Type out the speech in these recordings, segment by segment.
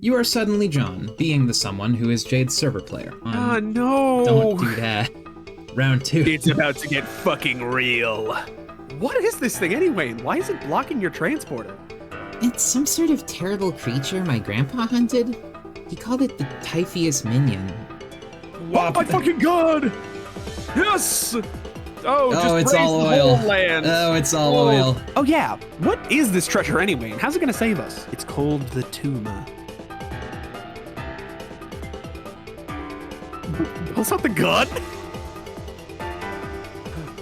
You are suddenly John, being the someone who is Jade's server player. No! Don't do that. Round 2. It's about to get fucking real. What is this thing anyway? Why is it blocking your transporter? It's some sort of terrible creature my grandpa hunted. He called it the Typheus Minion. Oh my fucking god! Yes! Oh, just it's praise all the oil. whole land. Oh, it's all oil. Oh yeah, what is this treasure anyway, and how's it gonna save us? It's called the tumor. Pulls out the gun?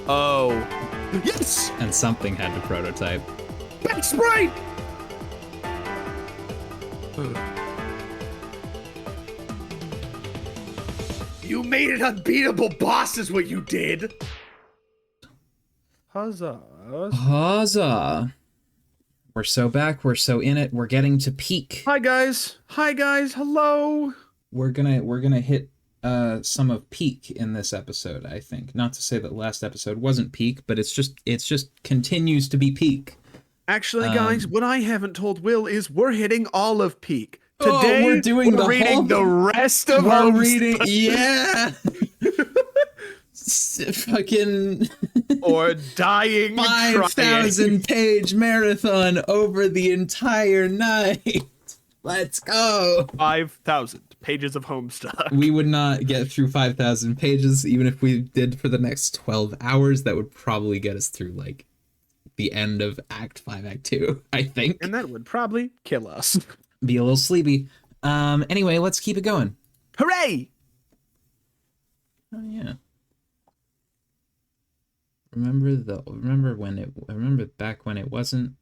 Oh. Yes! And something had to prototype. Becsprite! You made it unbeatable, boss, is what you did. Huzzah. Huzzah. We're so back, we're so in it, we're getting to peak. Hi guys, hello. We're gonna hit some of peak in this episode, I think. Not to say that last episode wasn't peak, but it's just continues to be peak. Actually, guys, what I haven't told Will is we're hitting all of peak. Today, we're doing the reading whole the rest of We're Homestuck. reading, yeah. Fucking Or dying 5,000 page marathon over the entire night. Let's go. 5,000 pages of Homestuck. We would not get through 5,000 pages even if we did for the next 12 hours. That would probably get us through like the end of Act 5, Act 2, I think. And that would probably kill us. Be a little sleepy. Anyway, let's keep it going. Hooray! Oh yeah. Remember back when it wasn't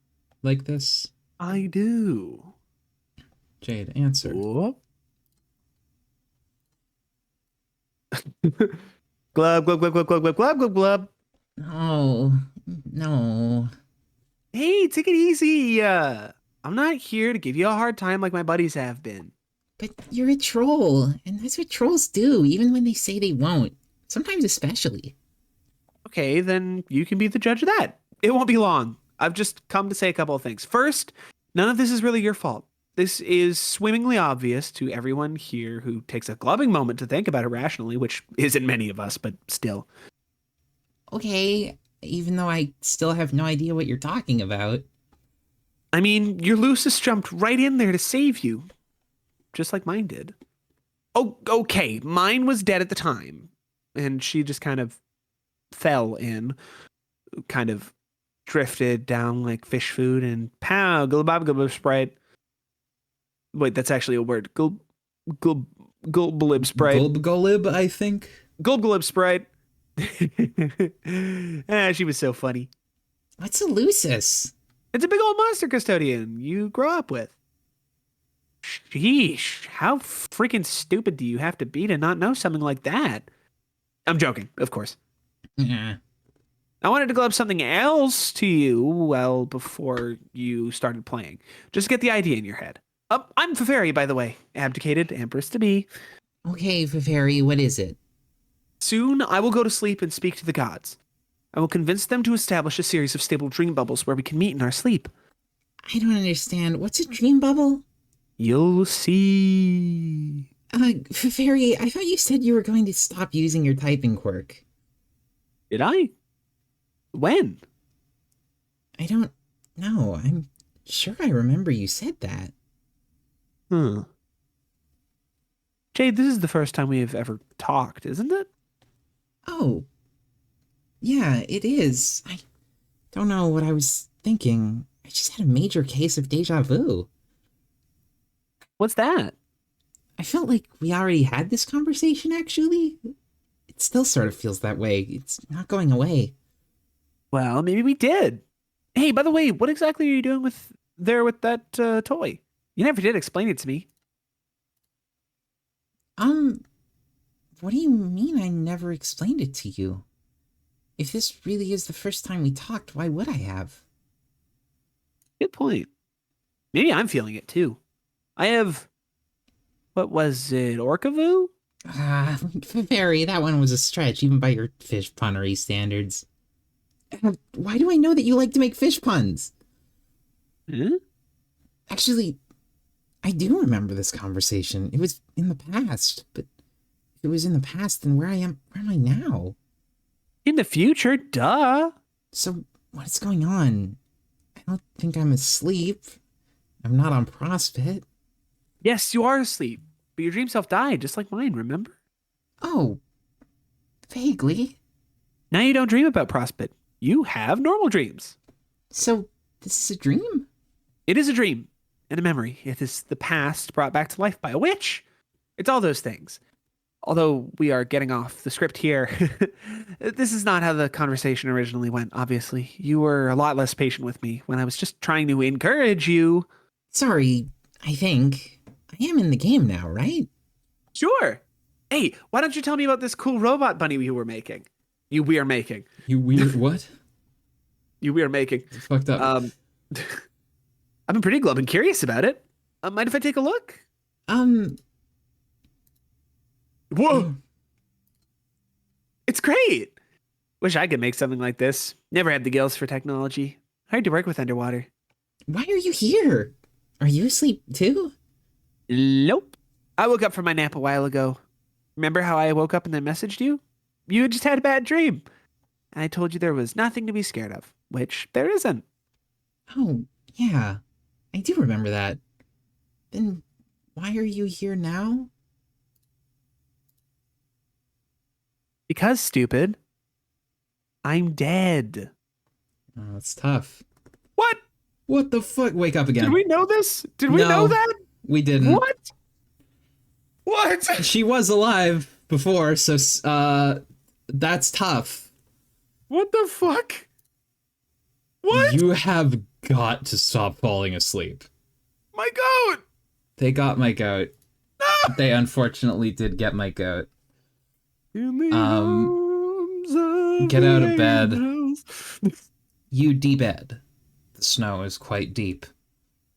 like this? I do. Jade, answer. Whoop. Glub, glub, glub, glub, glub, glub, glub, glub, glub. No. Hey, take it easy. I'm not here to give you a hard time like my buddies have been. But you're a troll, and that's what trolls do, even when they say they won't. Sometimes especially. Okay, then you can be the judge of that. It won't be long. I've just come to say a couple of things. First, none of this is really your fault. This is swimmingly obvious to everyone here who takes a glubbing moment to think about it rationally, which isn't many of us, but still. Okay, even though I still have no idea what you're talking about. I mean, your Lucis jumped right in there to save you, just like mine did. Oh, okay, mine was dead at the time, and she just kind of fell in, kind of drifted down like fish food, and pow, glub sprite. Wait, that's actually a word. Gulblib sprite. Gulb, I think. Gulblib sprite. She was so funny. What's a Lucis? It's a big old monster custodian you grow up with. Sheesh, how freaking stupid do you have to be to not know something like that? I'm joking, of course. Yeah. I wanted to glove something else to you, well, before you started playing. Just get the idea in your head. I'm Feferi, by the way. Abdicated Empress to be. Okay, Feferi, what is it? Soon, I will go to sleep and speak to the gods. I will convince them to establish a series of stable dream bubbles where we can meet in our sleep. I don't understand. What's a dream bubble? You'll see. Feferi, I thought you said you were going to stop using your typing quirk. Did I? When? I don't know. I'm sure I remember you said that. Jade, this is the first time we have ever talked, isn't it? Oh. Yeah, it is. I don't know what I was thinking. I just had a major case of deja vu. What's that? I felt like we already had this conversation, actually. It still sort of feels that way. It's not going away. Well, maybe we did. Hey, by the way, what exactly are you doing with that toy? You never did explain it to me. What do you mean I never explained it to you? If this really is the first time we talked, why would I have? Good point. Maybe I'm feeling it too. I have, what was it, Orcavu? Very, that one was a stretch, even by your fish punnery standards. Why do I know that you like to make fish puns? Huh? Actually, I do remember this conversation. It was in the past, but if it was in the past, then where am I now? In the future, duh. So what's going on? I don't think I'm asleep. I'm not on CrossFit. Yes, you are asleep, but your dream self died, just like mine, remember? Oh, vaguely. Now you don't dream about CrossFit. You have normal dreams. So this is a dream? It is a dream and a memory. It is the past brought back to life by a witch. It's all those things. Although we are getting off the script here, this is not how the conversation originally went, obviously. You were a lot less patient with me when I was just trying to encourage you. Sorry, I think. I am in the game now, right? Sure. Hey, why don't you tell me about this cool robot bunny we are making? We are making. You weird what? We are making. It's fucked up. I've been pretty glum and curious about it. Mind if I take a look? Whoa! It's great! Wish I could make something like this. Never had the gills for technology. Hard to work with underwater. Why are you here? Are you asleep too? Nope. I woke up from my nap a while ago. Remember how I woke up and then messaged you? You had just had a bad dream. And I told you there was nothing to be scared of, which there isn't. Oh, yeah. I do remember that. Then why are you here now? Because, stupid, I'm dead. Oh, that's tough. What? What the fuck? Wake up again. Did we know this? Did we No. know that? We didn't. What? What? She was alive before, so that's tough. What the fuck? What? You have got to stop falling asleep. My goat! They got my goat. No! They unfortunately did get my goat. In the arms of Get out of bed. angels. You de-bed. The snow is quite deep.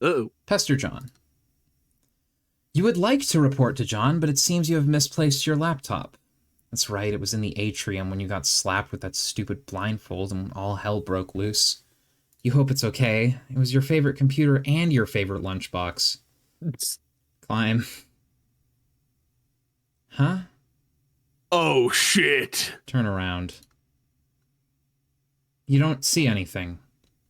Uh-oh. Pester John. You would like to report to John, but it seems you have misplaced your laptop. That's right, it was in the atrium when you got slapped with that stupid blindfold and all hell broke loose. You hope it's okay. It was your favorite computer and your favorite lunchbox. Climb. Huh? Oh, shit. Turn around. You don't see anything.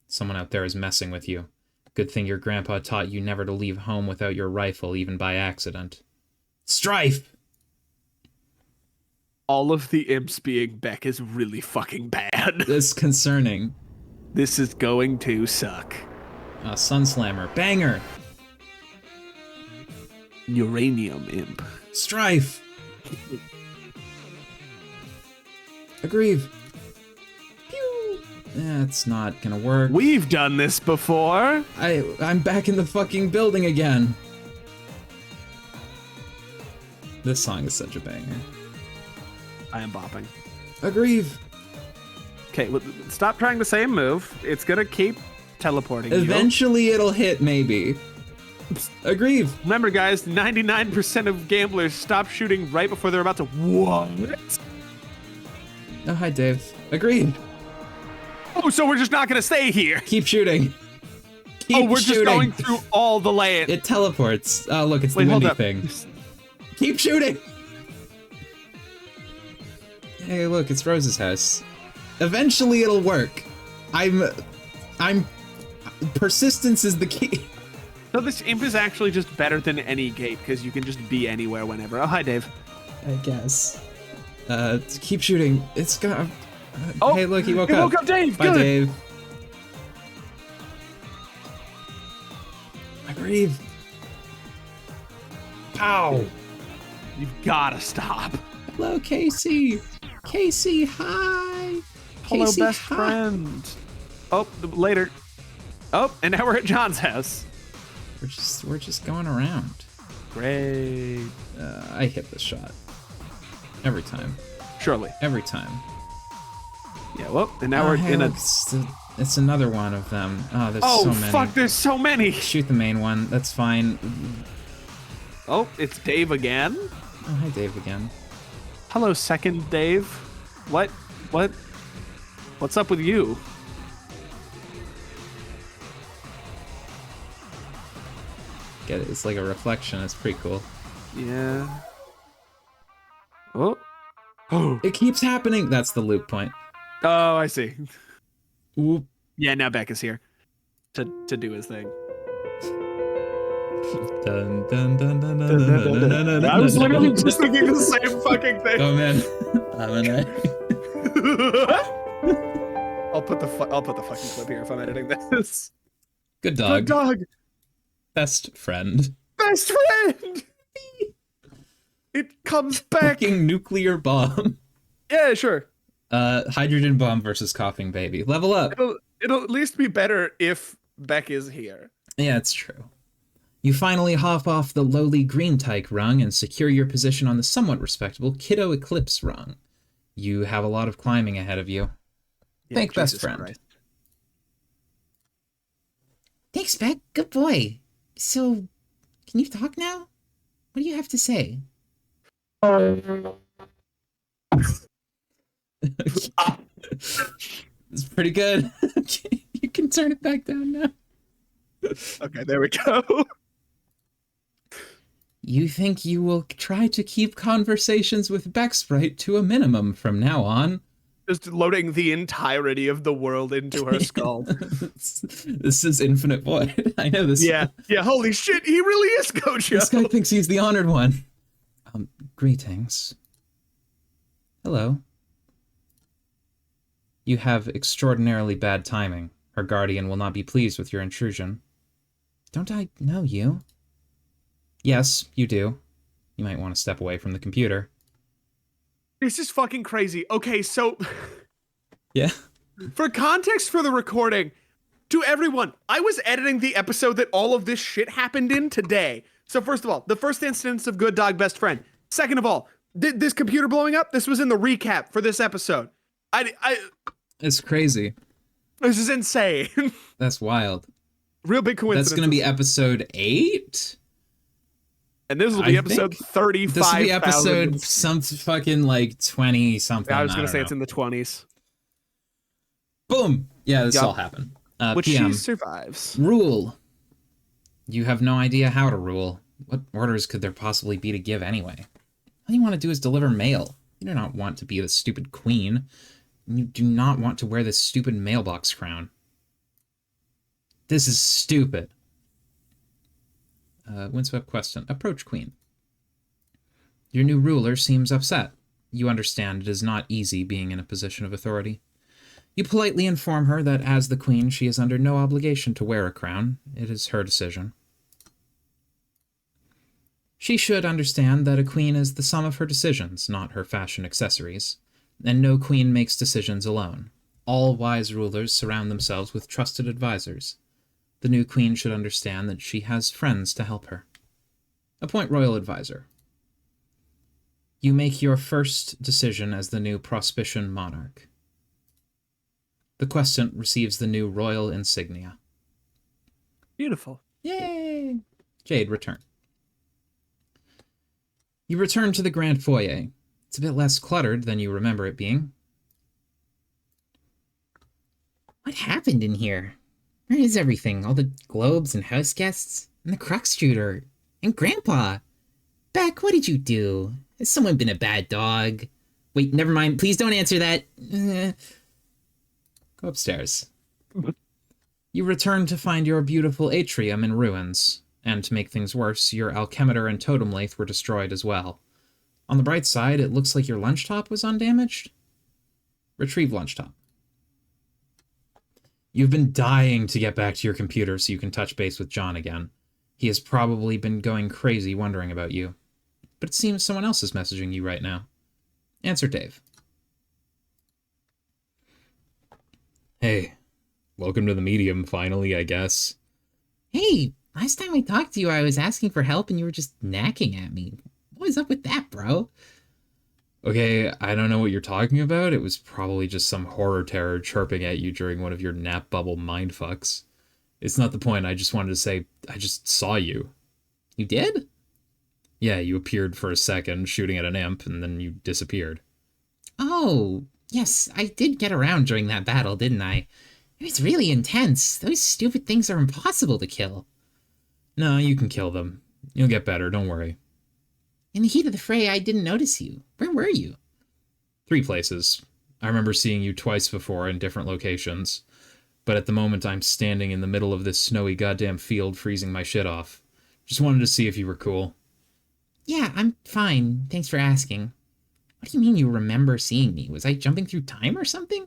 Someone out there is messing with you. Good thing your grandpa taught you never to leave home without your rifle, even by accident. Strife! All of the imps being Beck is really fucking bad. This is concerning. This is going to suck. Sunslammer. Banger! Uranium imp. Strife! Aggrieve. Pew! That's not gonna work. We've done this before. I'm back in the fucking building again. This song is such a banger. I am bopping. Aggrieve. Okay, stop trying the same move. It's gonna keep teleporting you. Eventually it'll hit, maybe. Aggrieve. Remember, guys, 99% of gamblers stop shooting right before they're about to. What? Oh, hi, Dave. Agreed. Oh, so we're just not gonna stay here. Keep shooting. Keep We're shooting. just going through all the land. It teleports. Oh, look, it's Wait, the hold windy up. thing. Keep shooting. Hey, look, it's Rose's house. Eventually it'll work. Persistence is the key. So this imp is actually just better than any gate because you can just be anywhere whenever. Oh, hi, Dave. I guess. Keep shooting. It's gonna. Oh, hey, look, he woke he up. woke up, Dave. Bye, Good. Dave. I breathe. Pow. You've gotta stop. Hello, Casey. Casey, hi. Hello, Casey, best hi. friend. Oh, later. Oh, and now we're at John's house. We're just going around. Great. I hit the shot. Every time. Surely. Every time. Yeah, well, and now we're hey, in look, it's another one of them. Oh, there's so many. Fuck, there's so many. Shoot the main one. That's fine. Oh, it's Dave again. Oh, hi, Dave again. Hello, second Dave. What's up with you? Get it? It's like a reflection. It's pretty cool. Yeah. Oh. Oh. It keeps happening. That's the loop point. Oh, I see. Oop. Yeah, now Beck is here to do his thing. Dun, dun, dun, dun, dun, dun, dun, dun, dun, dun, I was dun, literally dun, just dun. thinking the same fucking thing. Oh man, I'll put the fucking clip here if I'm editing this. Good dog. Good dog. Best friend. Best friend. It comes back. Fucking nuclear bomb. Yeah, sure. Hydrogen bomb versus coughing baby. Level up. It'll at least be better if Beck is here. Yeah, it's true. You finally hop off the lowly green tyke rung and secure your position on the somewhat respectable Kiddo Eclipse rung. You have a lot of climbing ahead of you. Yeah, Thank best Jesus friend. Christ. Thanks, Beck. Good boy. So, can you talk now? What do you have to say? It's pretty good. You can turn it back down now. Okay, there we go. You think you will try to keep conversations with Becsprite to a minimum from now on. Just loading the entirety of the world into her skull. This is Infinite Void. I know this. Yeah, holy shit, he really is Gojo. This guy thinks he's the honored one. Greetings. Hello. You have extraordinarily bad timing. Her guardian will not be pleased with your intrusion. Don't I know you? Yes, you do. You might want to step away from the computer. This is fucking crazy. Okay, so Yeah? for context for the recording, to everyone, I was editing the episode that all of this shit happened in today. So first of all, the first instance of Good Dog Best Friend. Second of all, this computer blowing up, this was in the recap for this episode. It's crazy. This is insane. That's wild. Real big coincidence. That's going to be episode 8? And this will be I episode think 35. This will be episode some fucking like 20 something. I was going to say know. it's in the 20s. Boom! Yeah, this Yup. all happened. Which PM. she survives. Rule. You have no idea how to rule. What orders could there possibly be to give anyway? All you want to do is deliver mail. You do not want to be the stupid queen. You do not want to wear this stupid mailbox crown. This is stupid. Windswept question. Approach queen. Your new ruler seems upset. You understand it is not easy being in a position of authority. You politely inform her that as the queen, she is under no obligation to wear a crown. It is her decision. She should understand that a queen is the sum of her decisions, not her fashion accessories. And no queen makes decisions alone. All wise rulers surround themselves with trusted advisors. The new queen should understand that she has friends to help her. Appoint royal advisor. You make your first decision as the new Prospician monarch. The questant receives the new royal insignia. Beautiful. Yay! Jade, return. You return to the grand foyer. It's a bit less cluttered than you remember it being. What happened in here? Where is everything? All the globes and house guests? And the crux shooter? And Grandpa? Beck, what did you do? Has someone been a bad dog? Wait, never mind. Please don't answer that. Go upstairs. You return to find your beautiful atrium in ruins, and to make things worse, your Alchemiter and totem lathe were destroyed as well. On the bright side, it looks like your lunch top was undamaged. Retrieve lunch top. You've been dying to get back to your computer so you can touch base with John again. He has probably been going crazy wondering about you. But it seems someone else is messaging you right now. Answer Dave. Hey, welcome to the medium finally, I guess. Hey, last time I talked to you, I was asking for help and you were just nagging at me. What was up with that, bro? Okay, I don't know what you're talking about. It was probably just some horror terror chirping at you during one of your nap bubble mindfucks. It's not the point. I just wanted to say I just saw you. You did? Yeah, you appeared for a second shooting at an imp and then you disappeared. Oh, yes, I did get around during that battle, didn't I? It was really intense. Those stupid things are impossible to kill. No, you can kill them. You'll get better, don't worry. In the heat of the fray, I didn't notice you. Where were you? 3 places. I remember seeing you twice before in different locations. But at the moment, I'm standing in the middle of this snowy goddamn field freezing my shit off. Just wanted to see if you were cool. Yeah, I'm fine. Thanks for asking. What do you mean you remember seeing me? Was I jumping through time or something?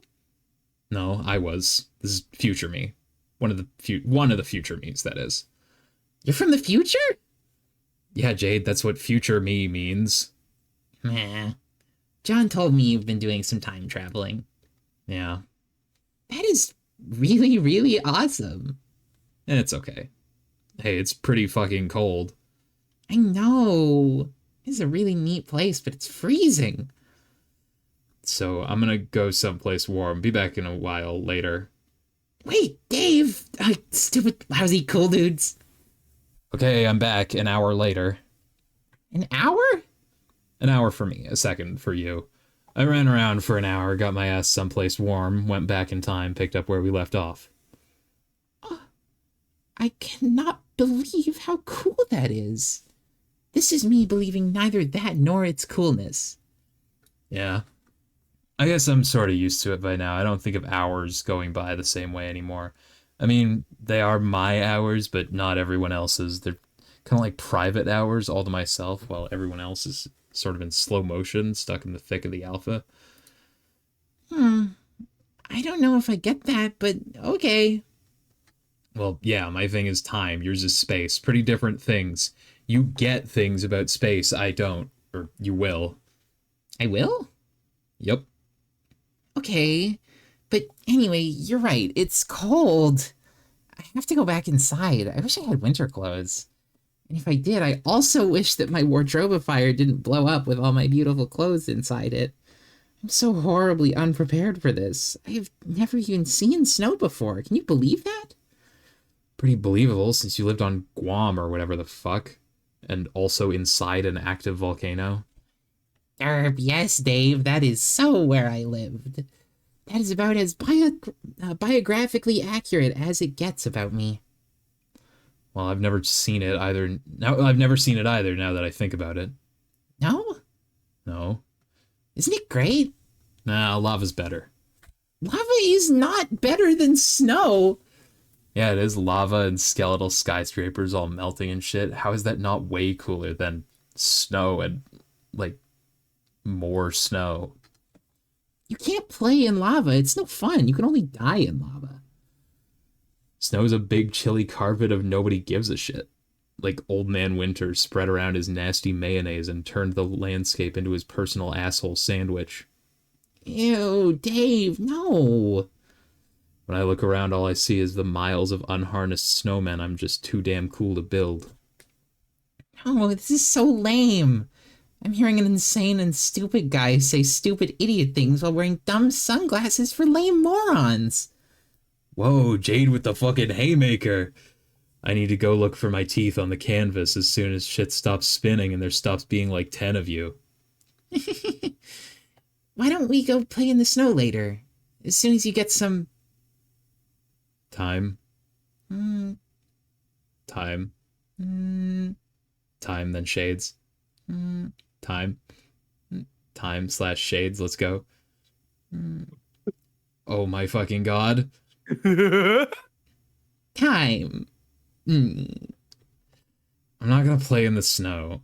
No, I was. This is future me. One of the future me's, that is. You're from the future? Yeah, Jade, that's what future me means. Nah. John told me you've been doing some time traveling. Yeah. That is really, really awesome. It's okay. Hey, it's pretty fucking cold. I know. This is a really neat place, but it's freezing. So I'm gonna go someplace warm. Be back in a while later. Wait, Dave! Stupid, lousy cool dudes. Okay, I'm back an hour later. An hour? An hour for me, a second for you. I ran around for an hour, got my ass someplace warm, went back in time, picked up where we left off. I cannot believe how cool that is. This is me believing neither that nor its coolness. Yeah. I guess I'm sort of used to it by now. I don't think of hours going by the same way anymore. I mean, they are my hours, but not everyone else's. They're kind of like private hours all to myself, while everyone else is sort of in slow motion, stuck in the thick of the alpha. I don't know if I get that, but okay. Well, yeah, my thing is time. Yours is space. Pretty different things. You get things about space. I don't. Or you will. I will? Yep. Okay. But anyway, you're right. It's cold. I have to go back inside. I wish I had winter clothes. And if I did, I also wish that my wardrobifier didn't blow up with all my beautiful clothes inside it. I'm so horribly unprepared for this. I've never even seen snow before. Can you believe that? Pretty believable since you lived on Guam or whatever the fuck. And also inside an active volcano. Yes, Dave, that is so where I lived. That is about as biographically accurate as it gets about me. Well, I've never seen it either. No, I've never seen it either now that I think about it. No? No. Isn't it great? Nah, lava's better. Lava is not better than snow. Yeah, it is lava and skeletal skyscrapers all melting and shit. How is that not way cooler than snow and, like, more snow? You can't play in lava. It's no fun. You can only die in lava. Snow's a big chilly carpet of nobody gives a shit. Like Old Man Winter spread around his nasty mayonnaise and turned the landscape into his personal asshole sandwich. Ew, Dave, no. When I look around, all I see is the miles of unharnessed snowmen I'm just too damn cool to build. No, this is so lame. I'm hearing an insane and stupid guy say stupid idiot things while wearing dumb sunglasses for lame morons. Whoa, Jade with the fucking haymaker. I need to go look for my teeth on the canvas as soon as shit stops spinning and there stops being like 10 of you. Why don't we go play in the snow later? As soon as you get some... Time. Mm, Time. mm, Time, then shades. mm, Time. Time / shades, let's go. mm. Oh my fucking god. Time. Mm. I'm not gonna play in the snow.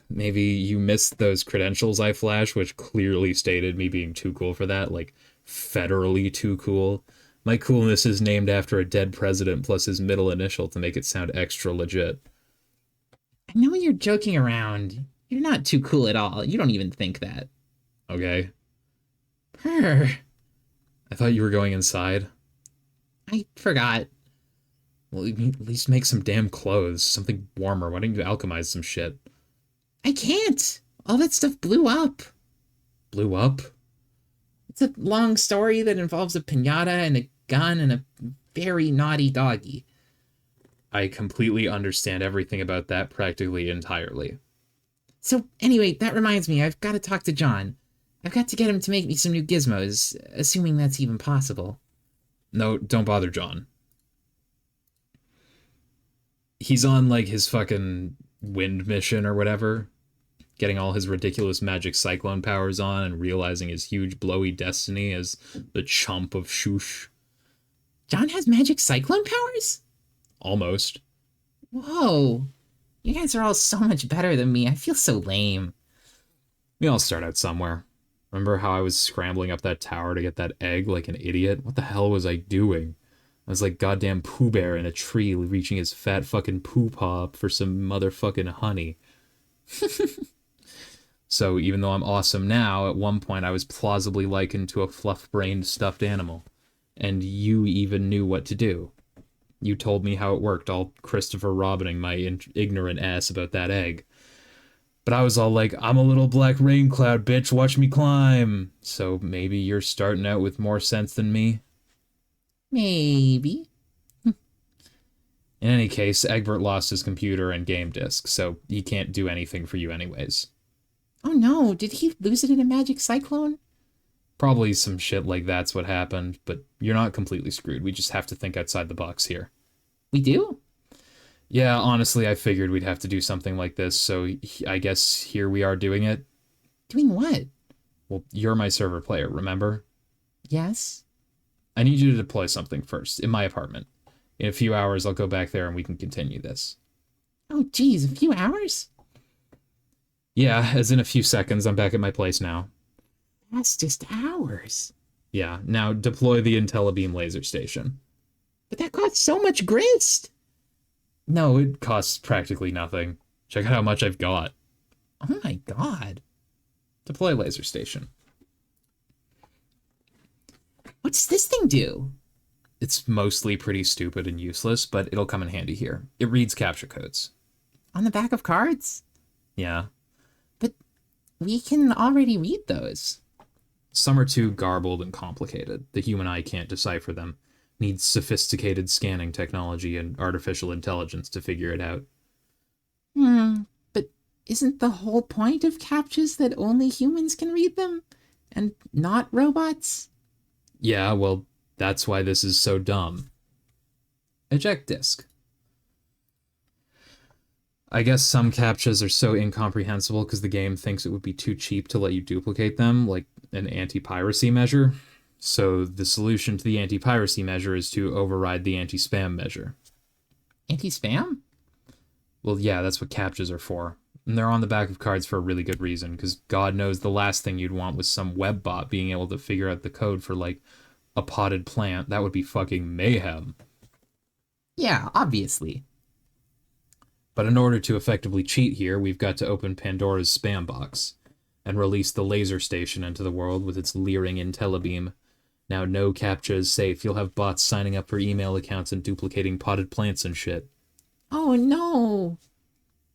Maybe you missed those credentials I flashed, which clearly stated me being too cool for that, like federally too cool. My coolness is named after a dead president plus his middle initial to make it sound extra legit. I know you're joking around. You're not too cool at all. You don't even think that. Okay? Purr. I thought you were going inside. I forgot. Well, at least make some damn clothes. Something warmer. Why don't you alchemize some shit? I can't. All that stuff blew up. Blew up? It's a long story that involves a piñata and a gun and a very naughty doggy. I completely understand everything about that practically entirely. So anyway, that reminds me, I've got to talk to John. I've got to get him to make me some new gizmos, assuming that's even possible. No, don't bother John. He's on like his fucking wind mission or whatever, getting all his ridiculous magic cyclone powers on and realizing his huge blowy destiny as the chump of Shush. John has magic cyclone powers? Almost. Whoa. You guys are all so much better than me. I feel so lame. We all start out somewhere. Remember how I was scrambling up that tower to get that egg like an idiot? What the hell was I doing? I was like goddamn Pooh Bear in a tree reaching his fat fucking poo paw up for some motherfucking honey. So even though I'm awesome now, at one point I was plausibly likened to a fluff-brained stuffed animal. And you even knew what to do. You told me how it worked, all Christopher Robining my ignorant ass about that egg. But I was all like, I'm a little black rain cloud, bitch, watch me climb. So maybe you're starting out with more sense than me? Maybe. In any case, Egbert lost his computer and game disc, so he can't do anything for you anyways. Oh no, did he lose it in a magic cyclone? Probably some shit like that's what happened, but you're not completely screwed. We just have to think outside the box here. We do? Yeah, honestly, I figured we'd have to do something like this, so I guess here we are doing it. Doing what? Well, you're my server player, remember? Yes? I need you to deploy something first, in my apartment. In a few hours, I'll go back there and we can continue this. Oh geez, a few hours? Yeah, as in a few seconds, I'm back at my place now. That's just hours. Yeah, now deploy the IntelliBeam laser station. But that costs so much grist! No, it costs practically nothing. Check out how much I've got. Oh my god. Deploy laser station. What does this thing do? It's mostly pretty stupid and useless, but it'll come in handy here. It reads capture codes. On the back of cards? Yeah. But we can already read those. Some are too garbled and complicated. The human eye can't decipher them. Needs sophisticated scanning technology and artificial intelligence to figure it out. But isn't the whole point of captchas that only humans can read them? And not robots? Yeah, well, that's why this is so dumb. Eject disk. I guess some captchas are so incomprehensible because the game thinks it would be too cheap to let you duplicate them, like an anti-piracy measure. So the solution to the anti-piracy measure is to override the anti-spam measure. Anti-spam? Well, yeah, that's what captchas are for. And they're on the back of cards for a really good reason, because God knows the last thing you'd want was some web bot being able to figure out the code for, like, a potted plant. That would be fucking mayhem. Yeah, obviously. But in order to effectively cheat here, we've got to open Pandora's spam box and release the laser station into the world with its leering IntelliBeam. Now no captcha is safe. You'll have bots signing up for email accounts and duplicating potted plants and shit. Oh no.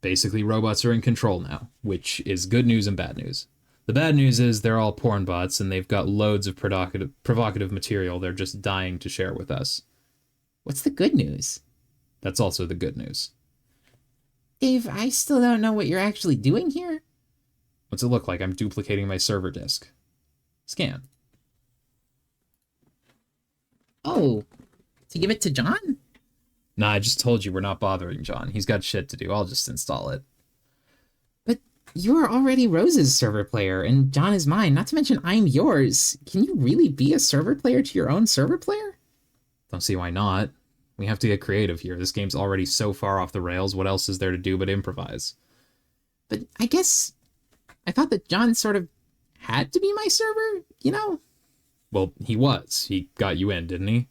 Basically, robots are in control now, which is good news and bad news. The bad news is they're all porn bots and they've got loads of provocative material they're just dying to share with us. What's the good news? That's also the good news. Dave, I still don't know what you're actually doing here. What's it look like? I'm duplicating my server disk. Scan. Oh, to give it to John? Nah, I just told you we're not bothering John. He's got shit to do. I'll just install it. But you're already Rose's server player, and John is mine, not to mention I'm yours. Can you really be a server player to your own server player? Don't see why not. We have to get creative here. This game's already so far off the rails. What else is there to do but improvise? But I guess I thought that John sort of had to be my server, you know? Well, he was. He got you in, didn't he?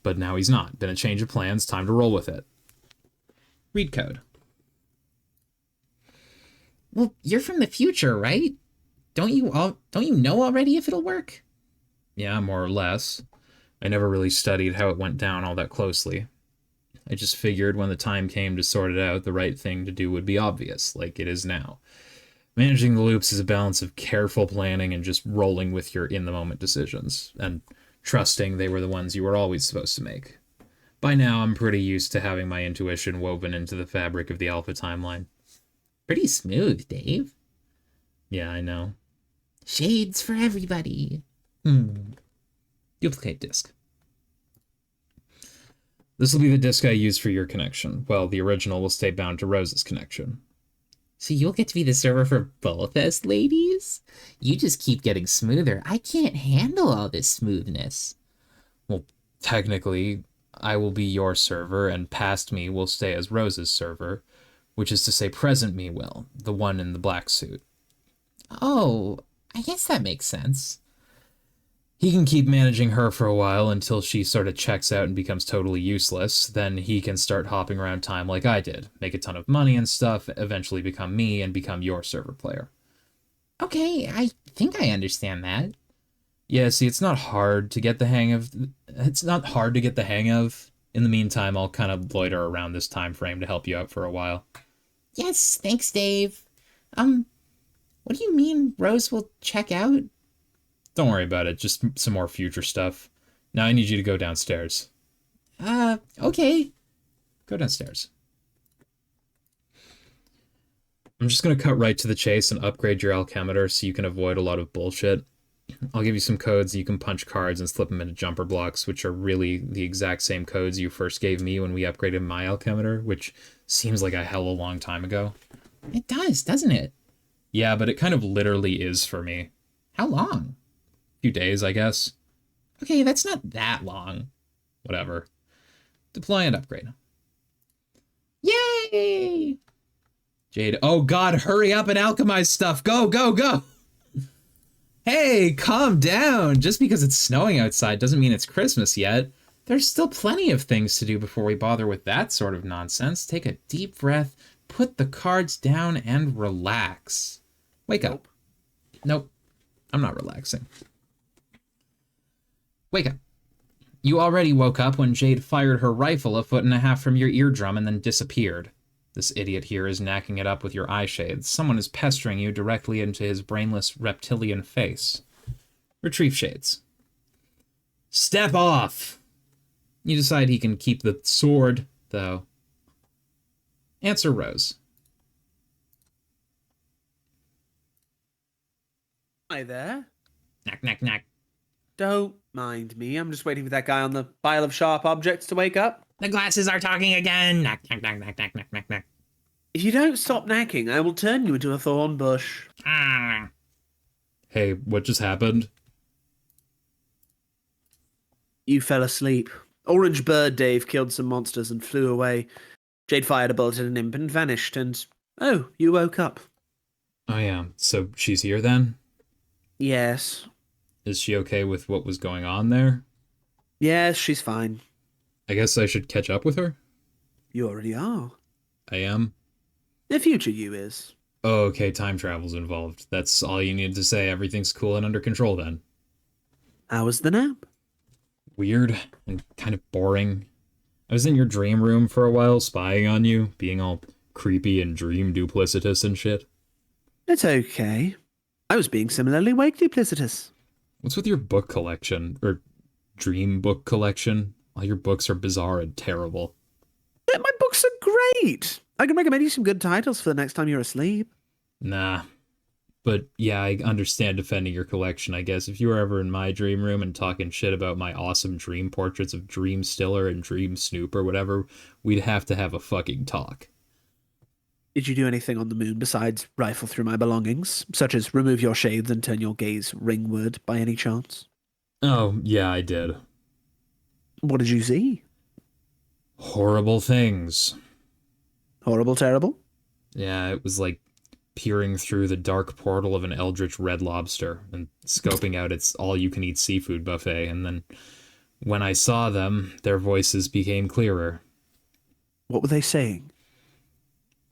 But now he's not. Been a change of plans. Time to roll with it. Read code. Well, you're from the future, right? Don't you know already if it'll work? Yeah, more or less. I never really studied how it went down all that closely. I just figured when the time came to sort it out, the right thing to do would be obvious, like it is now. Managing the loops is a balance of careful planning and just rolling with your in-the-moment decisions, and trusting they were the ones you were always supposed to make. By now, I'm pretty used to having my intuition woven into the fabric of the Alpha timeline. Pretty smooth, Dave. Yeah, I know. Shades for everybody. Duplicate disk. This will be the disk I use for your connection. Well, the original will stay bound to Rose's connection. So you'll get to be the server for both us, ladies? You just keep getting smoother. I can't handle all this smoothness. Well, technically, I will be your server, and past me will stay as Rose's server, which is to say present me will, the one in the black suit. Oh, I guess that makes sense. He can keep managing her for a while until she sort of checks out and becomes totally useless. Then he can start hopping around time like I did, make a ton of money and stuff, eventually become me and become your server player. Okay, I think I understand that. Yeah, see, it's not hard to get the hang of. It's not hard to get the hang of. In the meantime, I'll kind of loiter around this time frame to help you out for a while. Yes, thanks, Dave. What do you mean Rose will check out? Don't worry about it, just some more future stuff. Now I need you to go downstairs. Okay. Go downstairs. I'm just gonna cut right to the chase and upgrade your Alchemiter so you can avoid a lot of bullshit. I'll give you some codes you can punch cards and slip them into jumper blocks, which are really the exact same codes you first gave me when we upgraded my Alchemiter, which seems like a hell of a long time ago. It does, doesn't it? Yeah, but it kind of literally is for me. How long? Few days, I guess. Okay, that's not that long. Whatever. Deploy and upgrade. Yay! Jade, oh god, hurry up and alchemize stuff. Go, go, go! Hey, calm down. Just because it's snowing outside doesn't mean it's Christmas yet. There's still plenty of things to do before we bother with that sort of nonsense. Take a deep breath, put the cards down, and relax. Wake up. Nope, I'm not relaxing. Wake up. You already woke up when Jade fired her rifle a foot and a half from your eardrum and then disappeared. This idiot here is knacking it up with your eye shades. Someone is pestering you directly into his brainless reptilian face. Retrieve shades. Step off! You decide he can keep the sword, though. Answer Rose. Hi there. Knock, knock, knock. Don't mind me. I'm just waiting for that guy on the pile of sharp objects to wake up. The glasses are talking again. Knock, knock, knock, knock, knock, knock, knock, knock. If you don't stop knacking, I will turn you into a thorn bush. Ah. Hey, what just happened? You fell asleep. Orange Bird Dave killed some monsters and flew away. Jade fired a bullet at an imp and vanished, and... Oh, you woke up. Oh yeah, so she's here then? Yes. Is she okay with what was going on there? Yes, she's fine. I guess I should catch up with her? You already are. I am? The future you is. Oh, okay, time travel's involved. That's all you needed to say. Everything's cool and under control then. How was the nap? Weird and kind of boring. I was in your dream room for a while, spying on you, being all creepy and dream duplicitous and shit. It's okay. I was being similarly wake duplicitous. What's with your book collection? Or dream book collection? All your books are bizarre and terrible. Yeah, my books are great. I can recommend you some good titles for the next time you're asleep. Nah. But yeah, I understand defending your collection, I guess. If you were ever in my dream room and talking shit about my awesome dream portraits of Dream Stiller and Dream Snoop or whatever, we'd have to have a fucking talk. Did you do anything on the moon besides rifle through my belongings, such as remove your shades and turn your gaze ringward by any chance? Oh, yeah, I did. What did you see? Horrible things. Horrible, terrible? Yeah, it was like peering through the dark portal of an eldritch red lobster and scoping out its all-you-can-eat seafood buffet, and then when I saw them, their voices became clearer. What were they saying?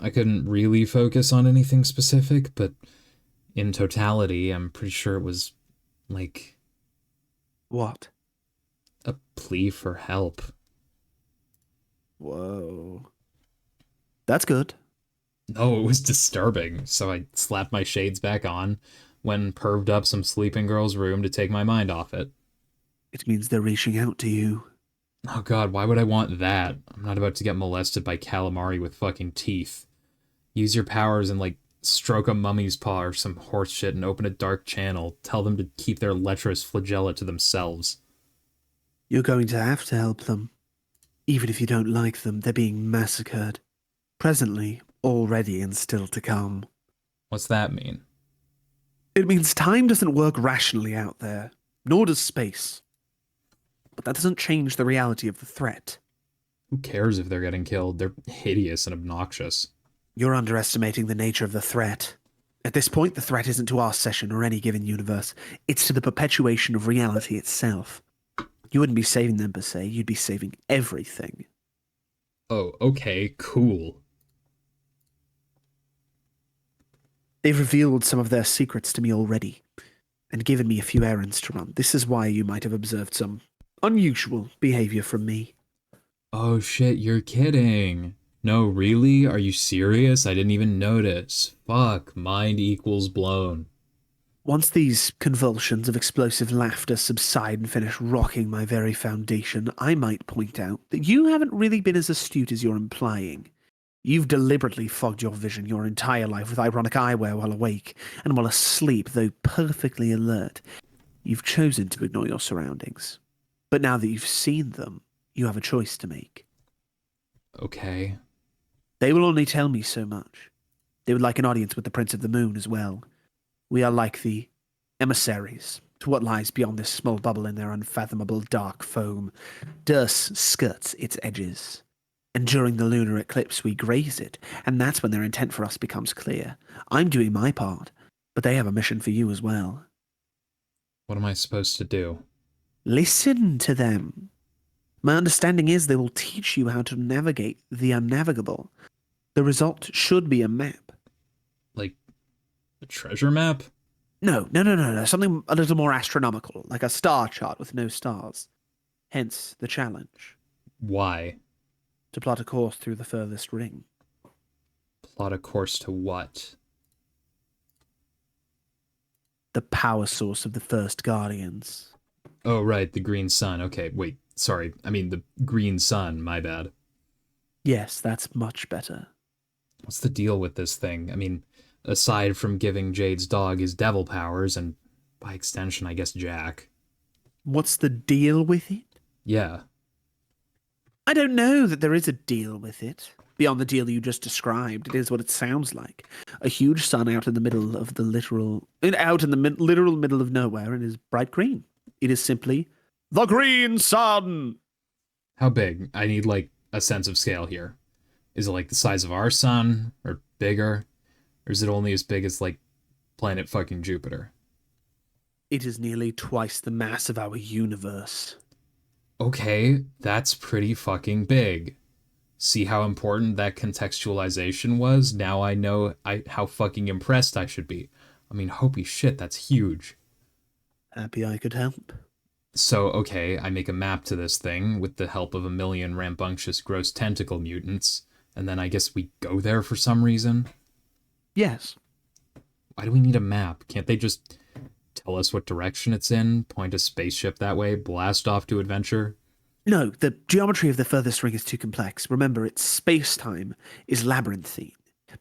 I couldn't really focus on anything specific, but in totality, I'm pretty sure it was, like, What? a plea for help. Whoa. That's good. No, it was disturbing, so I slapped my shades back on, went and perved up some sleeping girl's room to take my mind off it. It means they're reaching out to you. Oh god, why would I want that? I'm not about to get molested by calamari with fucking teeth. Use your powers and, like, stroke a mummy's paw or some horse shit and open a dark channel. Tell them to keep their lecherous flagella to themselves. You're going to have to help them. Even if you don't like them, they're being massacred. Presently, already, and still to come. What's that mean? It means time doesn't work rationally out there, nor does space. But that doesn't change the reality of the threat. Who cares if they're getting killed? They're hideous and obnoxious. You're underestimating the nature of the threat. At this point, the threat isn't to our session or any given universe. It's to the perpetuation of reality itself. You wouldn't be saving them per se, you'd be saving everything. Oh, okay, cool. They've revealed some of their secrets to me already, and given me a few errands to run. This is why you might have observed some unusual behavior from me. Oh shit, you're kidding. No, really? Are you serious? I didn't even notice. Fuck, mind equals blown. Once these convulsions of explosive laughter subside and finish rocking my very foundation, I might point out that you haven't really been as astute as you're implying. You've deliberately fogged your vision your entire life with ironic eyewear while awake, and while asleep, though perfectly alert, you've chosen to ignore your surroundings. But now that you've seen them, you have a choice to make. Okay. They will only tell me so much. They would like an audience with the Prince of the Moon as well. We are like the emissaries to what lies beyond this small bubble in their unfathomable dark foam. Dust skirts its edges, and during the lunar eclipse we graze it, and that's when their intent for us becomes clear. I'm doing my part, but they have a mission for you as well. What am I supposed to do? Listen to them. My understanding is they will teach you how to navigate the unnavigable. The result should be a map. Like, a treasure map? No. Something a little more astronomical, like a star chart with no stars. Hence the challenge. Why? To plot a course through the furthest ring. Plot a course to what? The power source of the first Guardians. Oh, right, the green sun. Okay, wait, sorry. I mean, the green sun, my bad. Yes, that's much better. What's the deal with this thing? I mean, aside from giving Jade's dog his devil powers, and by extension, I guess Jack. What's the deal with it? Yeah. I don't know that there is a deal with it. Beyond the deal you just described, it is what it sounds like. A huge sun out in the middle of the literal middle of nowhere, and is bright green. It is simply the green sun. How big? I need, like, a sense of scale here. Is it like the size of our sun, or bigger? Or is it only as big as, like, planet fucking Jupiter? It is nearly twice the mass of our universe. Okay, that's pretty fucking big. See how important that contextualization was? Now I know how fucking impressed I should be. I mean, holy shit, that's huge. Happy I could help. So, okay, I make a map to this thing with the help of a million rambunctious gross tentacle mutants, and then I guess we go there for some reason? Yes. Why do we need a map? Can't they just tell us what direction it's in, point a spaceship that way, blast off to adventure? No, the geometry of the furthest ring is too complex. Remember, its space-time is labyrinthine.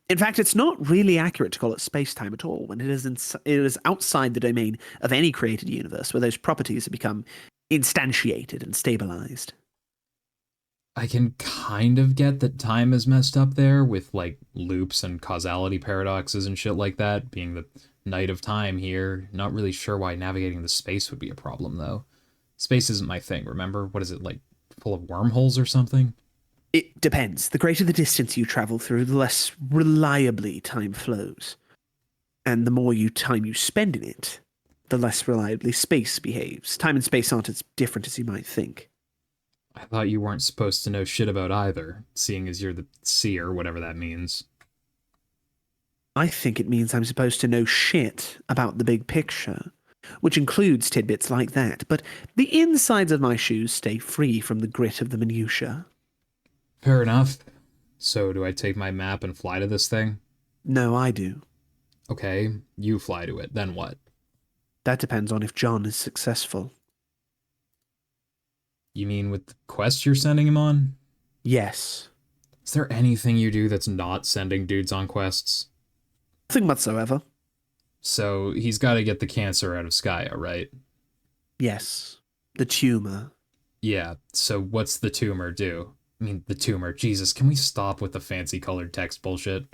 In fact, it's not really accurate to call it space-time at all, when it is outside the domain of any created universe, where those properties have become instantiated and stabilized. I can kind of get that time is messed up there with, like, loops and causality paradoxes and shit like that, being the night of time here. Not really sure why navigating the space would be a problem, though. Space isn't my thing, remember? What is it, like, full of wormholes or something? It depends. The greater the distance you travel through, the less reliably time flows. And the more time you spend in it, the less reliably space behaves. Time and space aren't as different as you might think. I thought you weren't supposed to know shit about either, seeing as you're the seer, whatever that means. I think it means I'm supposed to know shit about the big picture, which includes tidbits like that, but the insides of my shoes stay free from the grit of the minutiae. Fair enough. So, do I take my map and fly to this thing? No, I do. Okay, you fly to it, then what? That depends on if John is successful. You mean with the quest you're sending him on? Yes. Is there anything you do that's not sending dudes on quests? Nothing whatsoever. So, he's gotta get the cancer out of Skya, right? Yes. The tumor. Yeah, so what's the tumor do? I mean, the tumor. Jesus, can we stop with the fancy colored text bullshit?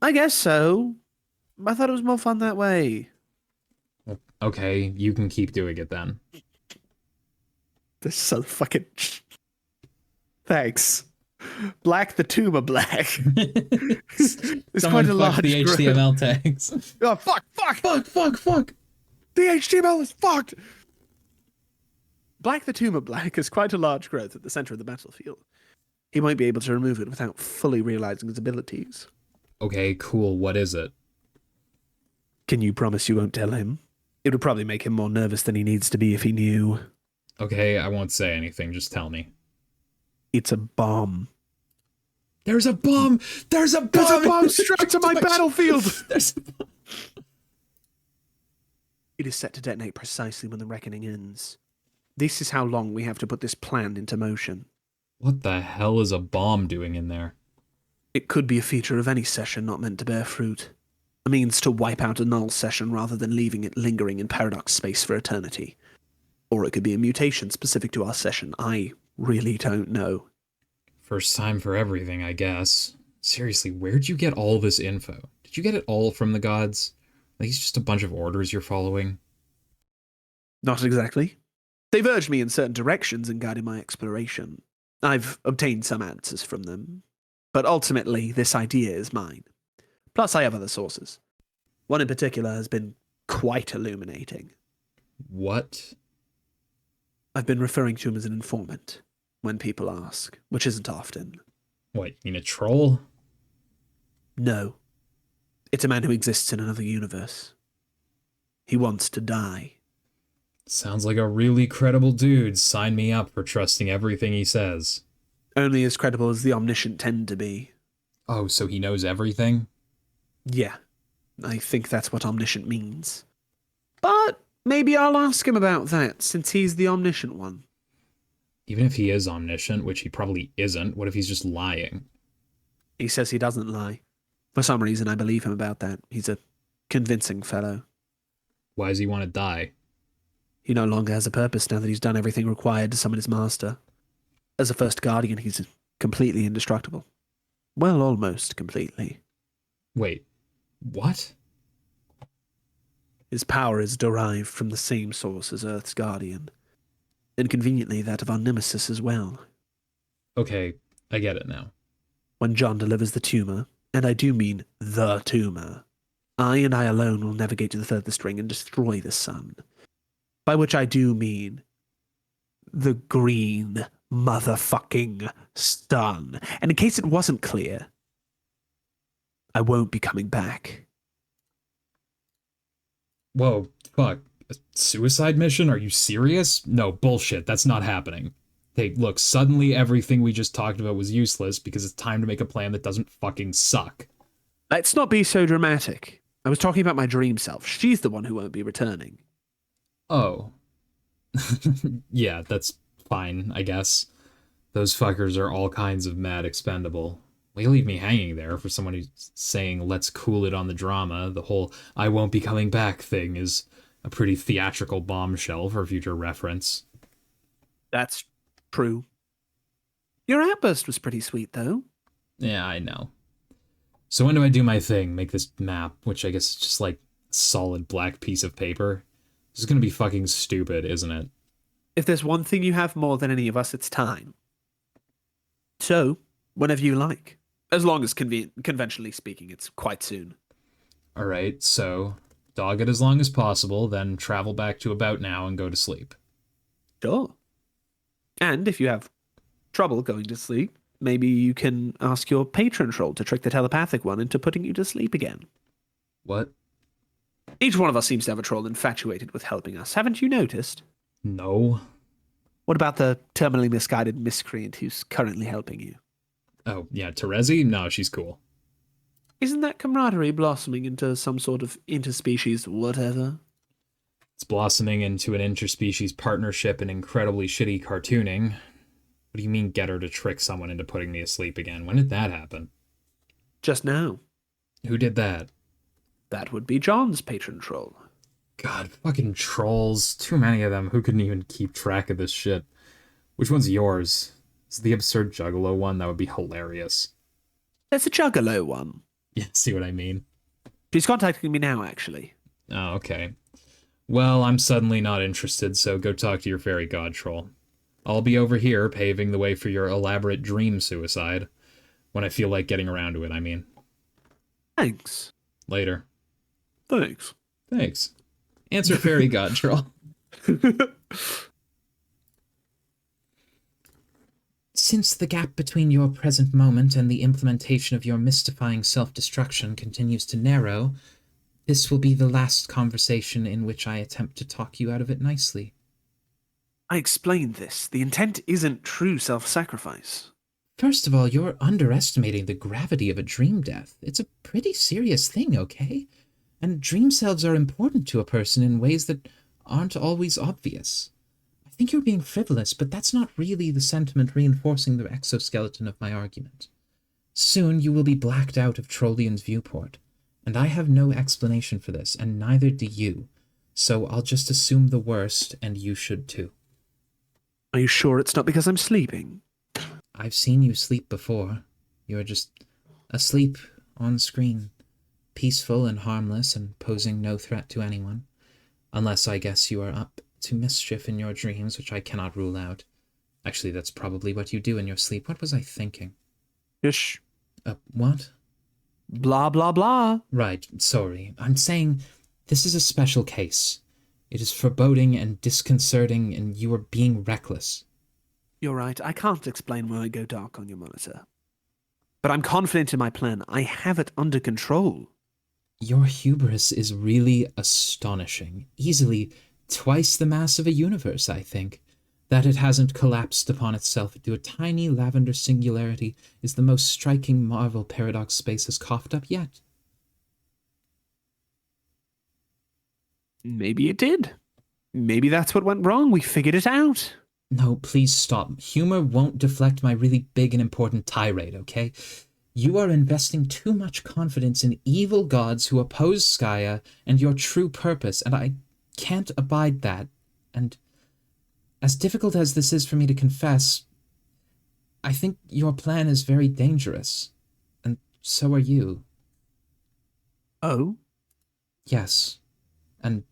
I guess so. I thought it was more fun that way. Okay, you can keep doing it then. This is so fucking... Thanks. Black the tumor black. It's Someone quite a large the growth. HTML tags. Oh, fuck. Fuck. The HTML is fucked. Black the tumor black is quite a large growth at the center of the battlefield. He might be able to remove it without fully realizing his abilities. Okay, cool. What is it? Can you promise you won't tell him? It would probably make him more nervous than he needs to be if he knew. Okay, I won't say anything. Just tell me. It's a bomb. There's a bomb! There's a bomb! There's a bomb strapped to my battlefield! There's a bomb. It is set to detonate precisely when the reckoning ends. This is how long we have to put this plan into motion. What the hell is a bomb doing in there? It could be a feature of any session not meant to bear fruit. A means to wipe out a null session rather than leaving it lingering in paradox space for eternity. Or it could be a mutation specific to our session. I really don't know. First time for everything, I guess. Seriously, where'd you get all this info? Did you get it all from the gods? Like, it's just a bunch of orders you're following? Not exactly. They've urged me in certain directions and guided my exploration. I've obtained some answers from them. But ultimately, this idea is mine. Plus, I have other sources. One in particular has been quite illuminating. What? I've been referring to him as an informant when people ask, which isn't often. What, you mean a troll? No. It's a man who exists in another universe. He wants to die. Sounds like a really credible dude. Sign me up for trusting everything he says. Only as credible as the omniscient tend to be. Oh, so he knows everything? Yeah, I think that's what omniscient means. But maybe I'll ask him about that, since he's the omniscient one. Even if he is omniscient, which he probably isn't, what if he's just lying? He says he doesn't lie. For some reason, I believe him about that. He's a convincing fellow. Why does he want to die? He no longer has a purpose now that he's done everything required to summon his master. As a first guardian, he's completely indestructible. Well, almost completely. Wait, what? His power is derived from the same source as Earth's guardian, and conveniently that of our nemesis as well. Okay, I get it now. When John delivers the tumor, and I do mean the tumor, I and I alone will navigate to the furthest ring and destroy the sun. By which I do mean the green motherfucking sun. And in case it wasn't clear, I won't be coming back. Whoa, fuck. A suicide mission? Are you serious? No, bullshit. That's not happening. Hey, look, suddenly everything we just talked about was useless because it's time to make a plan that doesn't fucking suck. Let's not be so dramatic. I was talking about my dream self. She's the one who won't be returning. Oh. Yeah, that's fine, I guess. Those fuckers are all kinds of mad expendable. Well, you leave me hanging there for someone who's saying, let's cool it on the drama. The whole I won't be coming back thing is a pretty theatrical bombshell for future reference. That's true. Your outburst was pretty sweet, though. Yeah, I know. So when do I do my thing? Make this map, which I guess is just like a solid black piece of paper? This is gonna be fucking stupid, isn't it? If there's one thing you have more than any of us, it's time. So, whenever you like. As long as conventionally speaking, it's quite soon. Alright, so dog it as long as possible, then travel back to about now and go to sleep. Sure. And if you have trouble going to sleep, maybe you can ask your patron troll to trick the telepathic one into putting you to sleep again. What? Each one of us seems to have a troll infatuated with helping us. Haven't you noticed? No. What about the terminally misguided miscreant who's currently helping you? Oh, yeah, Terezi? No, she's cool. Isn't that camaraderie blossoming into some sort of interspecies whatever? It's blossoming into an interspecies partnership and incredibly shitty cartooning. What do you mean get her to trick someone into putting me asleep again? When did that happen? Just now. Who did that? That would be John's patron troll. God, fucking trolls. Too many of them. Who couldn't even keep track of this shit? Which one's yours? It's the absurd juggalo one. That would be hilarious. There's a juggalo one. Yeah, see what I mean? She's contacting me now, actually. Oh, okay. Well, I'm suddenly not interested, so go talk to your fairy god troll. I'll be over here paving the way for your elaborate dream suicide. When I feel like getting around to it, I mean. Thanks. Later. Thanks. Thanks. Answer fairy god troll. Since the gap between your present moment and the implementation of your mystifying self-destruction continues to narrow, this will be the last conversation in which I attempt to talk you out of it nicely. I explained this. The intent isn't true self-sacrifice. First of all, you're underestimating the gravity of a dream death. It's a pretty serious thing, okay? And dream selves are important to a person in ways that aren't always obvious. I think you're being frivolous, but that's not really the sentiment reinforcing the exoskeleton of my argument. Soon you will be blacked out of Trollion's viewport, and I have no explanation for this, and neither do you. So I'll just assume the worst, and you should too. Are you sure it's not because I'm sleeping? I've seen you sleep before. You're just asleep on screen, peaceful and harmless and posing no threat to anyone. Unless I guess you are up to mischief in your dreams, which I cannot rule out. Actually, that's probably what you do in your sleep. What was I thinking? Shh. What? Blah, blah, blah. Right, sorry. I'm saying this is a special case. It is foreboding and disconcerting, and you are being reckless. You're right. I can't explain when I go dark on your monitor. But I'm confident in my plan. I have it under control. Your hubris is really astonishing. Easily twice the mass of a universe, I think. That it hasn't collapsed upon itself into a tiny lavender singularity is the most striking marvel paradox space has coughed up yet. Maybe it did. Maybe that's what went wrong. We figured it out. No, please stop. Humor won't deflect my really big and important tirade, okay? You are investing too much confidence in evil gods who oppose Skaya and your true purpose, and I can't abide that. And as difficult as this is for me to confess, I think your plan is very dangerous. And so are you. Oh? Yes. And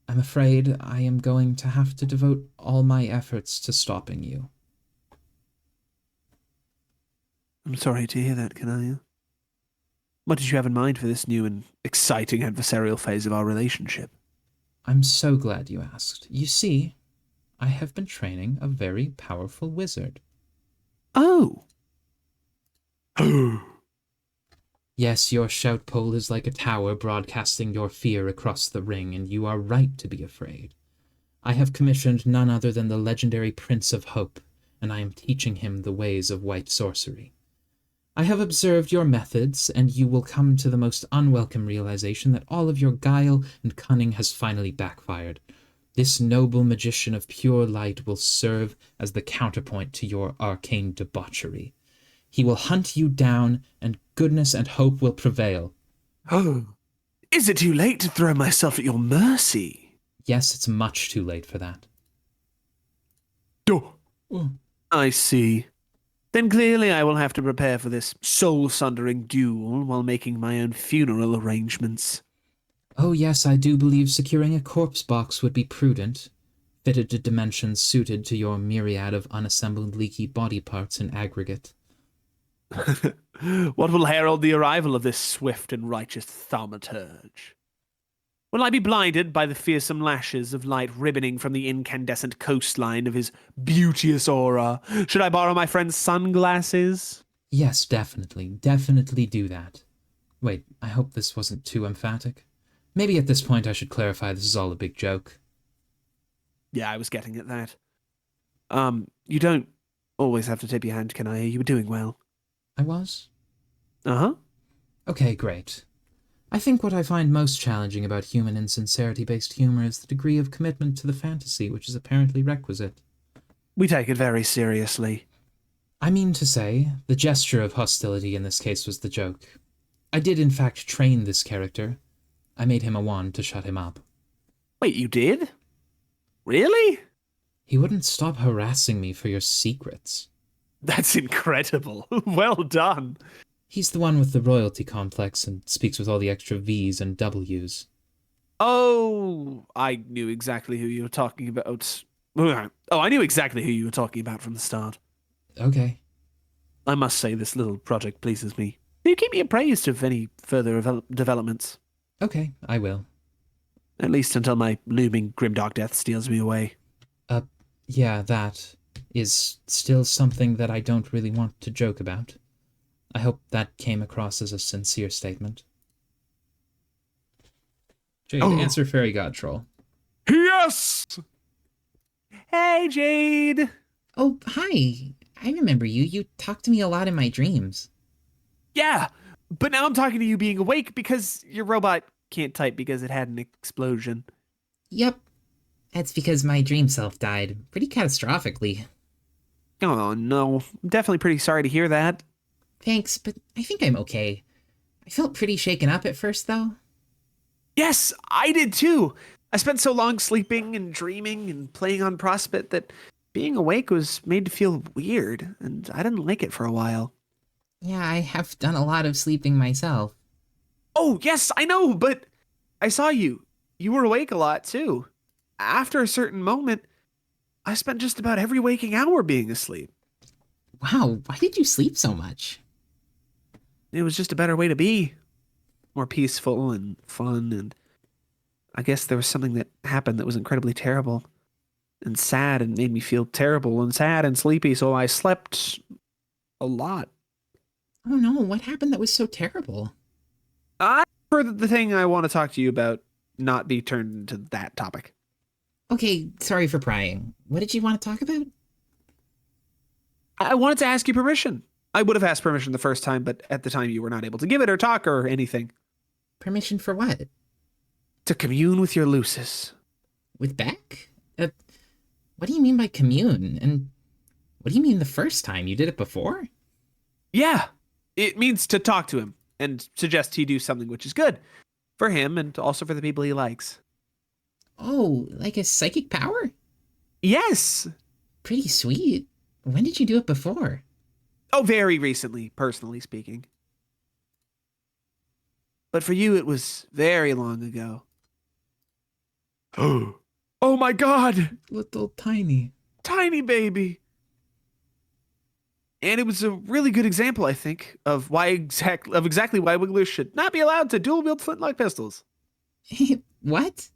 I'm afraid I am going to have to devote all my efforts to stopping you. I'm sorry to hear that, Kanaya. What did you have in mind for this new and exciting adversarial phase of our relationship? I'm so glad you asked. You see, I have been training a very powerful wizard. Oh! Yes, your shout pole is like a tower broadcasting your fear across the ring, and you are right to be afraid. I have commissioned none other than the legendary Prince of Hope, and I am teaching him the ways of white sorcery. I have observed your methods, and you will come to the most unwelcome realization that all of your guile and cunning has finally backfired. This noble magician of pure light will serve as the counterpoint to your arcane debauchery. He will hunt you down, and goodness and hope will prevail. Oh, is it too late to throw myself at your mercy? Yes, it's much too late for that. Oh. I see. Then clearly I will have to prepare for this soul-sundering duel while making my own funeral arrangements. Oh yes, I do believe securing a corpse box would be prudent, fitted to dimensions suited to your myriad of unassembled leaky body parts in aggregate. What will herald the arrival of this swift and righteous thaumaturge? Will I be blinded by the fearsome lashes of light ribboning from the incandescent coastline of his beauteous aura? Should I borrow my friend's sunglasses? Yes, definitely. Definitely do that. Wait, I hope this wasn't too emphatic. Maybe at this point I should clarify this is all a big joke. Yeah, I was getting at that. You don't always have to tip your hand, Kanaya. You were doing well. I was? Uh-huh. Okay, great. I think what I find most challenging about human insincerity-based humor is the degree of commitment to the fantasy which is apparently requisite. We take it very seriously. I mean to say, the gesture of hostility in this case was the joke. I did in fact train this character. I made him a wand to shut him up. Wait, you did? Really? He wouldn't stop harassing me for your secrets. That's incredible. Well done. He's the one with the royalty complex and speaks with all the extra V's and W's. Oh, I knew exactly who you were talking about. Oh, I knew exactly who you were talking about from the start. Okay. I must say this little project pleases me. You keep me appraised of any further developments. Okay, I will. At least until my looming grimdark death steals me away. Yeah, that is still something that I don't really want to joke about. I hope that came across as a sincere statement. Jade, answer Fairy God Troll. Yes! Hey, Jade! Oh, hi. I remember you. You talk to me a lot in my dreams. Yeah, but now I'm talking to you being awake because your robot can't type because it had an explosion. Yep. That's because my dream self died. Pretty catastrophically. Oh, no. I'm definitely pretty sorry to hear that. Thanks, but I think I'm okay. I felt pretty shaken up at first, though. Yes, I did too. I spent so long sleeping and dreaming and playing on Prospect that being awake was made to feel weird, and I didn't like it for a while. Yeah, I have done a lot of sleeping myself. Oh, yes, I know, but I saw you. You were awake a lot too. After a certain moment, I spent just about every waking hour being asleep. Wow, why did you sleep so much? It was just a better way to be. More peaceful and fun, and I guess there was something that happened that was incredibly terrible and sad and made me feel terrible and sad and sleepy, so I slept a lot. Oh no, what happened that was so terrible? For the thing I want to talk to you about not be turned into that topic. Okay, sorry for prying. What did you want to talk about? I wanted to ask you permission. I would have asked permission the first time, but at the time you were not able to give it or talk or anything. Permission for what? To commune with your Lucis. With Beck? What do you mean by commune? And what do you mean the first time? You did it before? Yeah, it means to talk to him and suggest he do something which is good for him and also for the people he likes. Oh, like a psychic power? Yes. Pretty sweet. When did you do it before? Oh, very recently, personally speaking. But for you, it was very long ago. Oh my God! Little tiny. Tiny baby. And it was a really good example, I think, of exactly why Wigglers should not be allowed to dual wield flintlock pistols. What?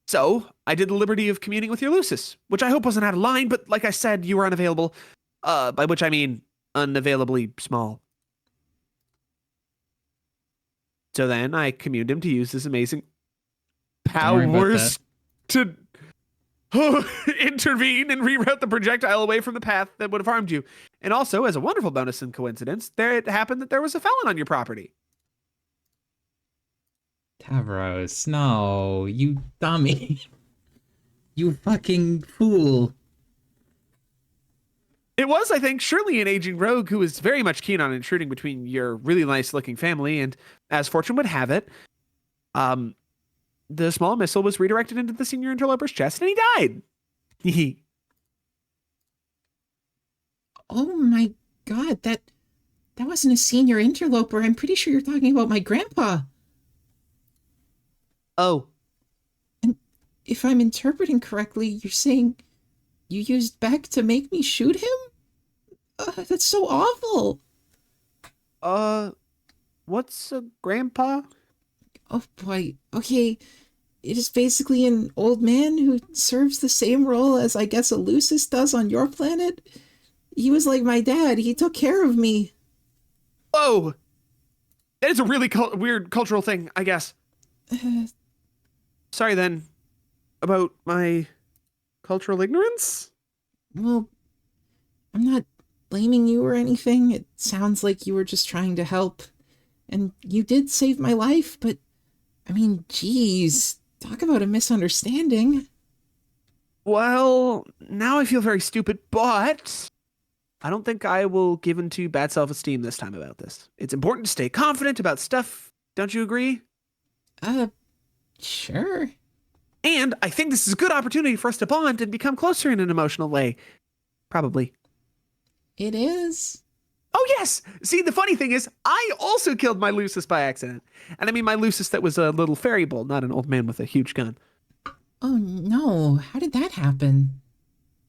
So I did the liberty of communing with your Lucis, which I hope wasn't out of line, but like I said, you were unavailable. By which I mean unavailably small. So then I communed him to use his amazing powers to intervene and reroute the projectile away from the path that would have harmed you. And also, as a wonderful bonus and coincidence, there it happened that there was a felon on your property. Tavros, no, you dummy. You fucking fool. It was, I think, surely an aging rogue who was very much keen on intruding between your really nice-looking family, and as fortune would have it, the small missile was redirected into the senior interloper's chest, and he died. Oh my God, that wasn't a senior interloper. I'm pretty sure you're talking about my grandpa. Oh. And if I'm interpreting correctly, you're saying you used Beck to make me shoot him? That's so awful. What's a grandpa? Oh boy. Okay. It is basically an old man who serves the same role as I guess a Lucis does on your planet. He was like my dad. He took care of me. Whoa! That is a really weird cultural thing, I guess. Sorry then about my cultural ignorance. Well, I'm not blaming you or anything. It sounds like you were just trying to help. And you did save my life, but I mean, geez, talk about a misunderstanding. Well, now I feel very stupid, but I don't think I will give into bad self-esteem this time about this. It's important to stay confident about stuff. Don't you agree? Sure. And I think this is a good opportunity for us to bond and become closer in an emotional way. Probably. It is? Oh, yes! See, the funny thing is, I also killed my Lucis by accident. And I mean my Lucis that was a little fairy bull, not an old man with a huge gun. Oh no, how did that happen?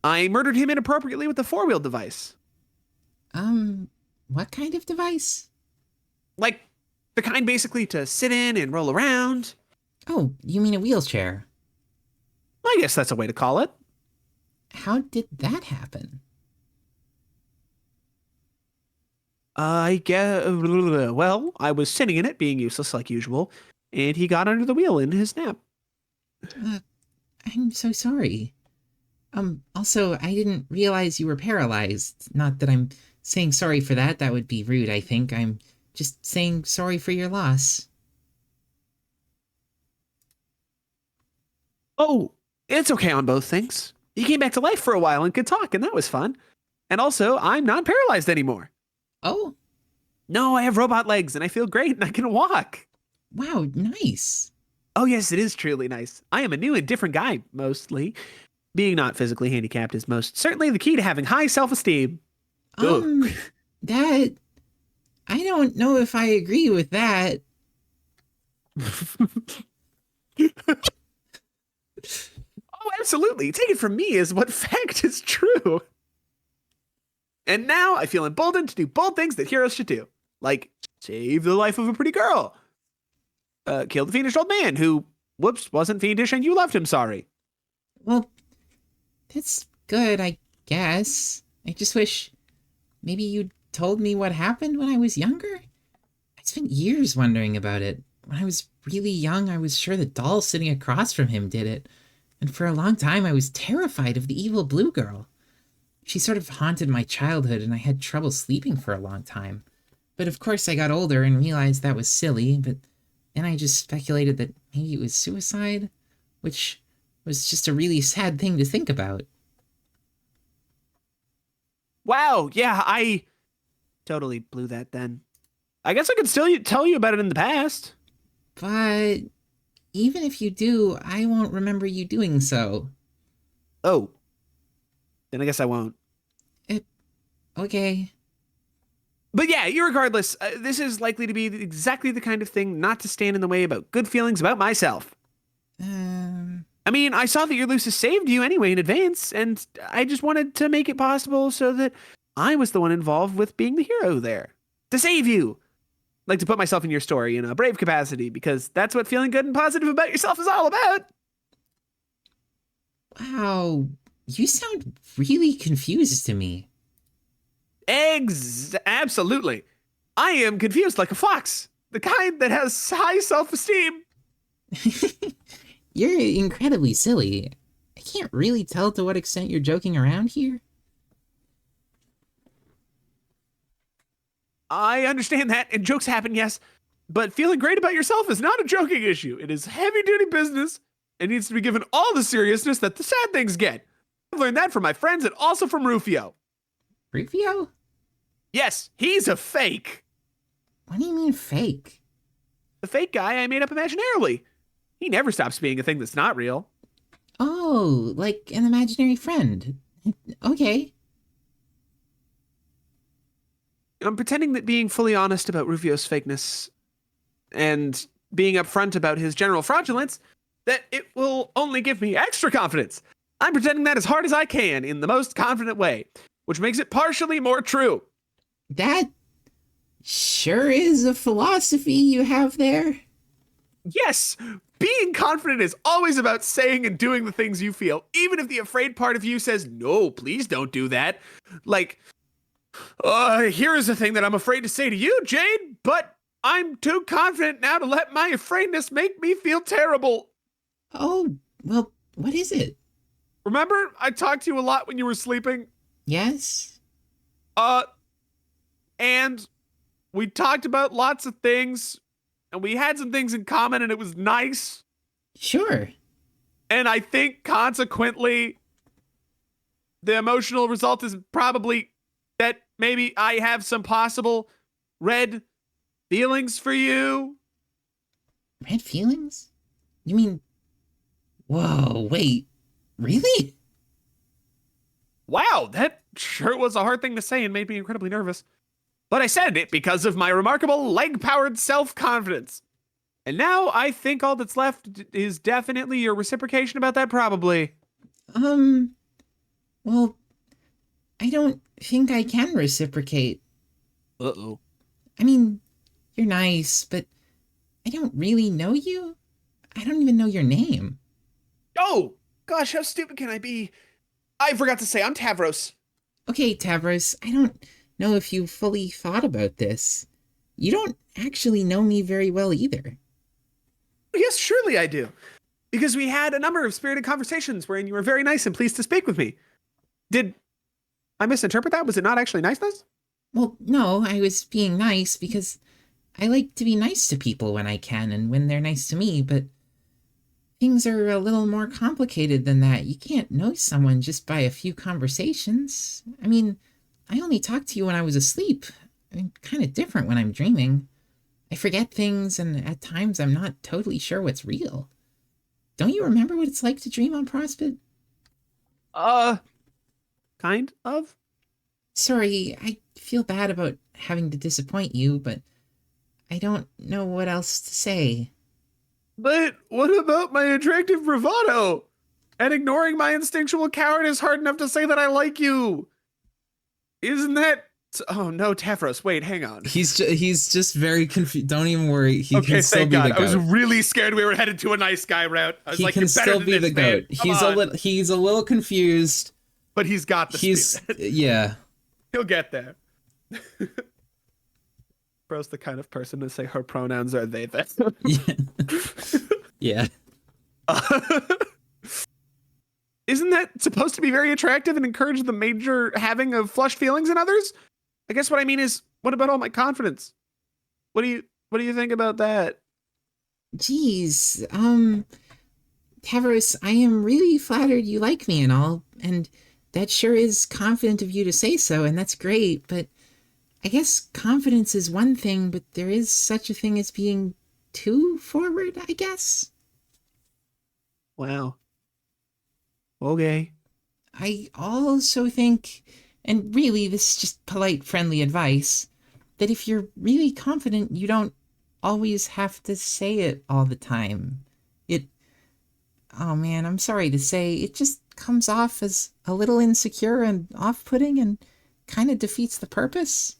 I murdered him inappropriately with a 4-wheel device. What kind of device? Like, the kind basically to sit in and roll around. Oh, you mean a wheelchair. I guess that's a way to call it. How did that happen? I guess, well, I was sitting in it, being useless like usual, and he got under the wheel in his nap. I'm so sorry. Also, I didn't realize you were paralyzed. Not that I'm saying sorry for that. That would be rude, I think. I'm just saying sorry for your loss. Oh, it's okay on both things. He came back to life for a while and could talk, and that was fun. And also, I'm not paralyzed anymore. Oh, No, I have robot legs, and I feel great, and I can walk. wow, nice. Oh, yes, it is truly nice. I am a new and different guy, mostly. Being not physically handicapped is most certainly the key to having high self-esteem. That... I don't know if I agree with that. Oh, absolutely. Take it from me as what fact is true. And now I feel emboldened to do bold things that heroes should do. Like, save the life of a pretty girl. Kill the fiendish old man who, whoops, wasn't fiendish and you loved him, sorry. Well, that's good, I guess. I just wish maybe you told me what happened when I was younger. I spent years wondering about it. When I was really young, I was sure the doll sitting across from him did it. And for a long time, I was terrified of the evil blue girl. She sort of haunted my childhood, and I had trouble sleeping for a long time. But of course, I got older and realized that was silly, but then I just speculated that maybe it was suicide, which was just a really sad thing to think about. Wow, yeah, I totally blew that then. I guess I could still tell you about it in the past. But even if you do, I won't remember you doing so. Oh. Then I guess I won't. Okay. But yeah, irregardless, this is likely to be exactly the kind of thing not to stand in the way about good feelings about myself. I mean, I saw that your Lucis saved you anyway in advance, and I just wanted to make it possible so that I was the one involved with being the hero there. To save you! Like to put myself in your story in a brave capacity, because that's what feeling good and positive about yourself is all about. Wow, you sound really confused to me. Absolutely. I am confused like a fox, the kind that has high self-esteem. You're incredibly silly. I can't really tell to what extent you're joking around here. I understand that, and jokes happen, yes, but feeling great about yourself is not a joking issue. It is heavy-duty business and needs to be given all the seriousness that the sad things get. I've learned that from my friends and also from Rufio. Rufio? Yes, he's a fake. What do you mean fake? The fake guy I made up imaginarily. He never stops being a thing that's not real. Oh, like an imaginary friend. Okay. I'm pretending that being fully honest about Rufio's fakeness and being upfront about his general fraudulence, that it will only give me extra confidence. I'm pretending that as hard as I can in the most confident way, which makes it partially more true. That sure is a philosophy you have there. Yes, being confident is always about saying and doing the things you feel, even if the afraid part of you says, no, please don't do that. Like, here is the thing that I'm afraid to say to you, Jade, but I'm too confident now to let my afraidness make me feel terrible. Oh, well, what is it? Remember, I talked to you a lot when you were sleeping? Yes? And we talked about lots of things, and we had some things in common, and it was nice. Sure. And I think, consequently, the emotional result is probably that maybe I have some possible red feelings for you. Red feelings? You mean Whoa, wait, really? Wow, that sure was a hard thing to say and made me incredibly nervous. But I said it because of my remarkable leg-powered self-confidence. And now I think all that's left is definitely your reciprocation about that, probably. Well, I don't think I can reciprocate. Uh-oh. I mean, you're nice, but I don't really know you. I don't even know your name. Oh, gosh, how stupid can I be? I forgot to say, I'm Tavros. Okay, Tavros, I don't know if you fully thought about this. You don't actually know me very well either. Yes, surely I do. Because we had a number of spirited conversations wherein you were very nice and pleased to speak with me. Did I misinterpret that? Was it not actually niceness? Well, no, I was being nice because I like to be nice to people when I can and when they're nice to me, but things are a little more complicated than that. You can't know someone just by a few conversations. I mean, I only talked to you when I was asleep. I'm kind of different when I'm dreaming. I forget things, and at times I'm not totally sure what's real. Don't you remember what it's like to dream on Prospect? Kind of? Sorry, I feel bad about having to disappoint you, but I don't know what else to say. But what about my attractive bravado? And ignoring my instinctual cowardice hard enough to say that I like you? Isn't that... Oh no, Tavros, wait, hang on. He's just very confused. Don't even worry. He Okay, can still thank be God. the I was goat. really scared we were headed to a nice guy route. I was He like, can you're better still than be this, the man. goat. Come He's a little confused. But he's got the spirit. Yeah. He'll get there. Bro's the kind of person to say her pronouns are they, them. Yeah. Isn't that supposed to be very attractive and encourage the major having of flushed feelings in others? I guess what I mean is, what about all my confidence? What do you think about that? Geez, Tavros, I am really flattered you like me and all, and that sure is confident of you to say so, and that's great, but I guess confidence is one thing, but there is such a thing as being too forward, I guess. Wow. Okay. I also think, and really this is just polite, friendly advice, that if you're really confident, you don't always have to say it all the time. Oh man, I'm sorry to say, it just comes off as a little insecure and off-putting and kind of defeats the purpose.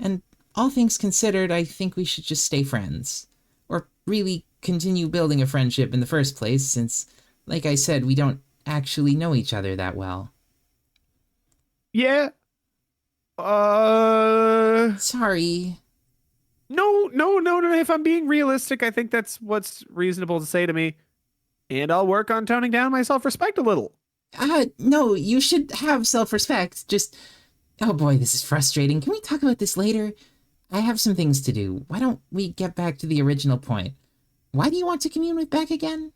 And all things considered, I think we should just stay friends. Or really continue building a friendship in the first place, since, like I said, we don't actually know each other that well. Yeah. Sorry. No. If I'm being realistic, I think that's what's reasonable to say to me. And I'll work on toning down my self-respect a little. No, you should have self-respect. Just, oh boy, this is frustrating. Can we talk about this later? I have some things to do. Why don't we get back to the original point? Why do you want to commune with Beck again?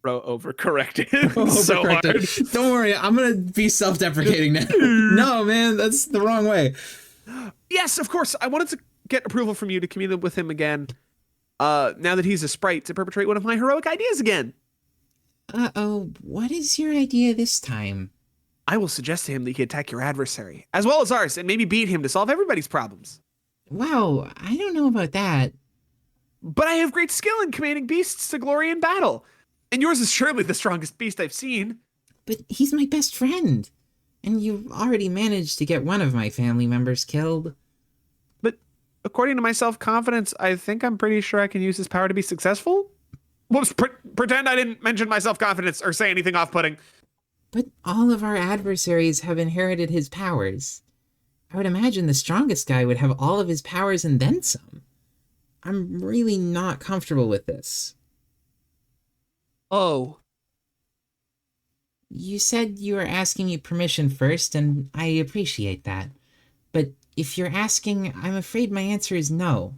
Bro, overcorrected. So hard. Overcorrected. Don't worry, I'm gonna be self-deprecating now. No, man, that's the wrong way. Yes, of course. I wanted to get approval from you to commune with him again. Now that he's a sprite, to perpetrate one of my heroic ideas again. Uh-oh, what is your idea this time? I will suggest to him that he attack your adversary, as well as ours, and maybe beat him to solve everybody's problems. Wow, I don't know about that. But I have great skill in commanding beasts to glory in battle. And yours is surely the strongest beast I've seen. But he's my best friend. And you've already managed to get one of my family members killed. But according to my self-confidence, I think I'm pretty sure I can use his power to be successful. Whoops, pretend I didn't mention my self-confidence or say anything off-putting. But all of our adversaries have inherited his powers. I would imagine the strongest guy would have all of his powers and then some. I'm really not comfortable with this. Oh. You said you were asking me permission first, and I appreciate that. But if you're asking, I'm afraid my answer is no.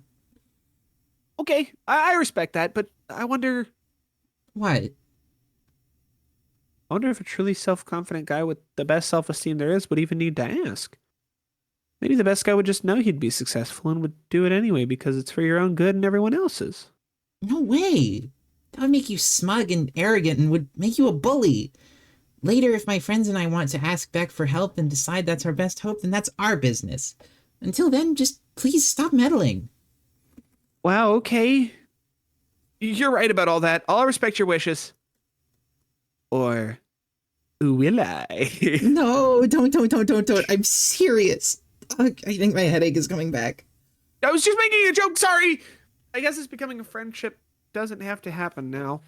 Okay, I respect that, but I wonder What? if a truly self-confident guy with the best self-esteem there is would even need to ask. Maybe the best guy would just know he'd be successful and would do it anyway because it's for your own good and everyone else's. No way! That would make you smug and arrogant and would make you a bully. Later, if my friends and I want to ask Beck for help and decide that's our best hope, then that's our business. Until then, just please stop meddling. Wow, okay. You're right about all that. I'll respect your wishes. Or will I? No, don't. I'm serious. I think my headache is coming back. I was just making a joke, sorry. I guess it's becoming a friendship. Doesn't have to happen now.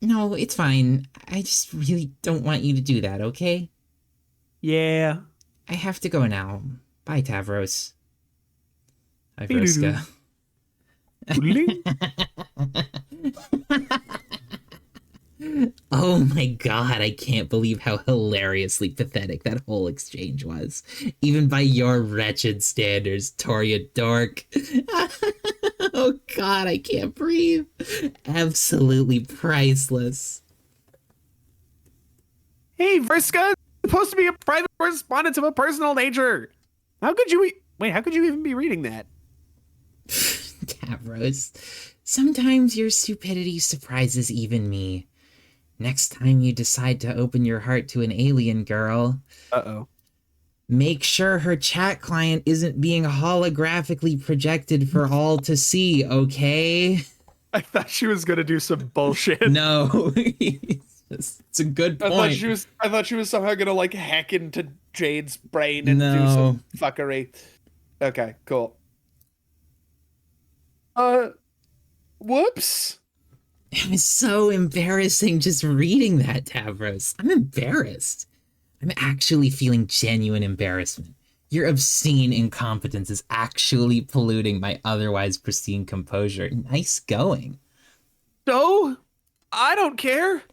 No, it's fine. I just really don't want you to do that, okay? Yeah. I have to go now. Bye, Tavros. Hi, Vriska. Oh my god, I can't believe how hilariously pathetic that whole exchange was. Even by your wretched standards, Toria Dork. Oh god, I can't breathe. Absolutely priceless. Hey, Vriska, it's supposed to be a private correspondence of a personal nature. How could you how could you even be reading that? Tavros, sometimes your stupidity surprises even me. Next time you decide to open your heart to an alien girl, Uh-oh. make sure her chat client isn't being holographically projected for all to see, okay? I thought she was gonna do some bullshit. No. It's a good point. I thought she was somehow gonna like hack into Jade's brain and do No. some fuckery. Okay, cool. Whoops. It was so embarrassing just reading that, Tavros. I'm embarrassed. I'm actually feeling genuine embarrassment. Your obscene incompetence is actually polluting my otherwise pristine composure. Nice going. So, I don't care.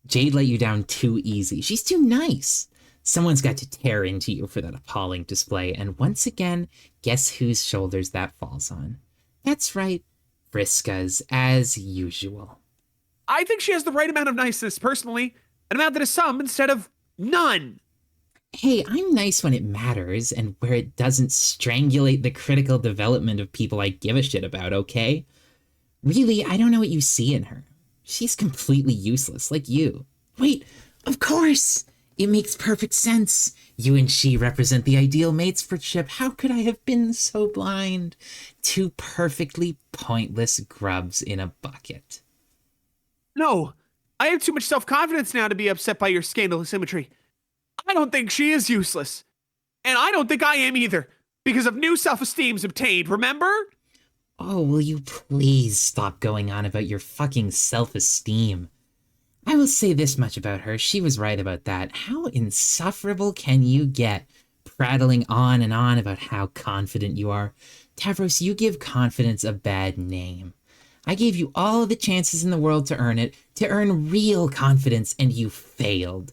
Jade let you down too easy. She's too nice. Someone's got to tear into you for that appalling display, and once again, guess whose shoulders that falls on? That's right, Vriska's, as usual. I think she has the right amount of niceness, personally. An amount that is some instead of none. Hey, I'm nice when it matters and where it doesn't strangulate the critical development of people I give a shit about, okay? Really, I don't know what you see in her. She's completely useless, like you. Wait, of course! It makes perfect sense. You and she represent the ideal mates for Chip. How could I have been so blind? Two perfectly pointless grubs in a bucket. No, I have too much self-confidence now to be upset by your scandalous imagery. I don't think she is useless. And I don't think I am either, because of new self-esteem's obtained, remember? Oh, will you please stop going on about your fucking self-esteem? I will say this much about her, she was right about that. How insufferable can you get, prattling on and on about how confident you are? Tavros, you give confidence a bad name. I gave you all the chances in the world to earn it, to earn real confidence, and you failed.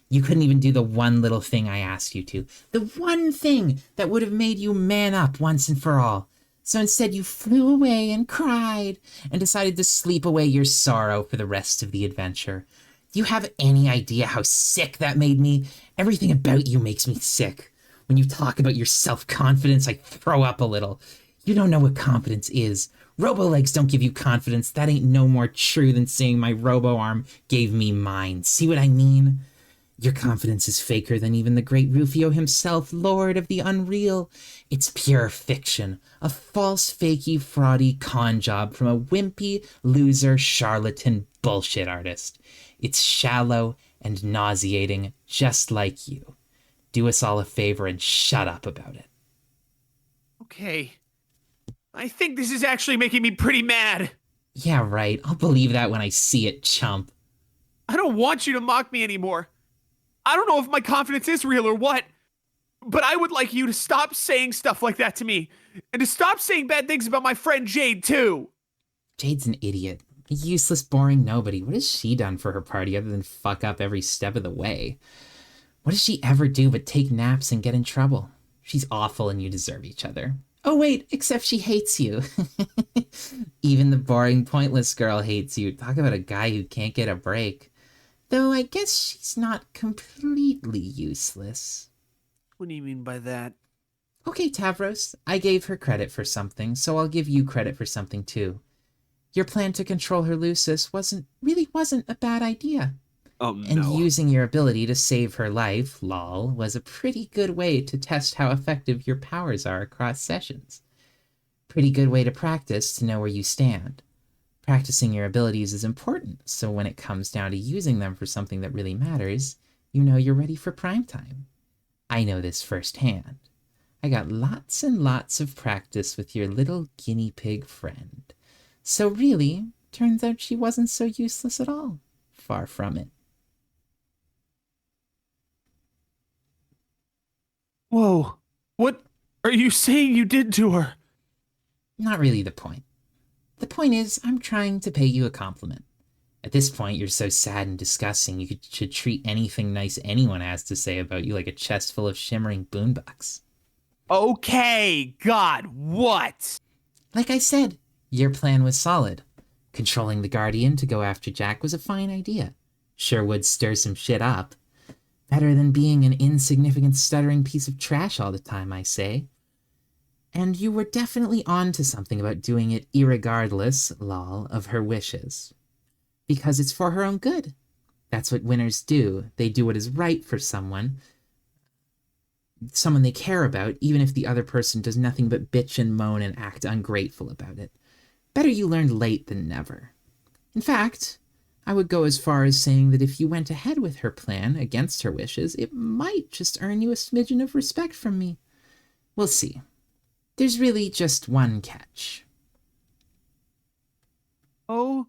You couldn't even do the one little thing I asked you to. The one thing that would have made you man up once and for all. So instead you flew away and cried and decided to sleep away your sorrow for the rest of the adventure. Do you have any idea how sick that made me? Everything about you makes me sick. When you talk about your self-confidence, I throw up a little. You don't know what confidence is. Robo-legs don't give you confidence. That ain't no more true than saying my robo-arm gave me mine. See what I mean? Your confidence is faker than even the great Rufio himself, Lord of the Unreal. It's pure fiction, a false, fakey, fraudy con job from a wimpy, loser, charlatan bullshit artist. It's shallow and nauseating, just like you. Do us all a favor and shut up about it. Okay. I think this is actually making me pretty mad. Yeah, right. I'll believe that when I see it, chump. I don't want you to mock me anymore. I don't know if my confidence is real or what, but I would like you to stop saying stuff like that to me, and to stop saying bad things about my friend Jade, too. Jade's an idiot. A useless, boring nobody. What has she done for her party other than fuck up every step of the way? What does she ever do but take naps and get in trouble? She's awful and you deserve each other. Oh wait, except she hates you. Even the boring, pointless girl hates you. Talk about a guy who can't get a break. Though I guess she's not completely useless. What do you mean by that? Okay, Tavros, I gave her credit for something, so I'll give you credit for something too. Your plan to control her Lucis wasn't a bad idea. Oh, And no. using your ability to save her life, lol, was a pretty good way to test how effective your powers are across sessions. Pretty good way to practice to know where you stand. Practicing your abilities is important, so when it comes down to using them for something that really matters, you know you're ready for prime time. I know this firsthand. I got lots and lots of practice with your little guinea pig friend. So really, turns out she wasn't so useless at all. Far from it. Whoa. What are you saying you did to her? Not really the point. The point is, I'm trying to pay you a compliment. At this point, you're so sad and disgusting you should treat anything nice anyone has to say about you like a chest full of shimmering boonbucks. Okay, God, what? Like I said, your plan was solid. Controlling the Guardian to go after Jack was a fine idea. Sure would stir some shit up. Better than being an insignificant stuttering piece of trash all the time, I say. And you were definitely on to something about doing it irregardless, lol, of her wishes. Because it's for her own good. That's what winners do. They do what is right for someone they care about, even if the other person does nothing but bitch and moan and act ungrateful about it. Better you learned late than never. In fact, I would go as far as saying that if you went ahead with her plan against her wishes, it might just earn you a smidgen of respect from me. We'll see. There's really just one catch. Oh,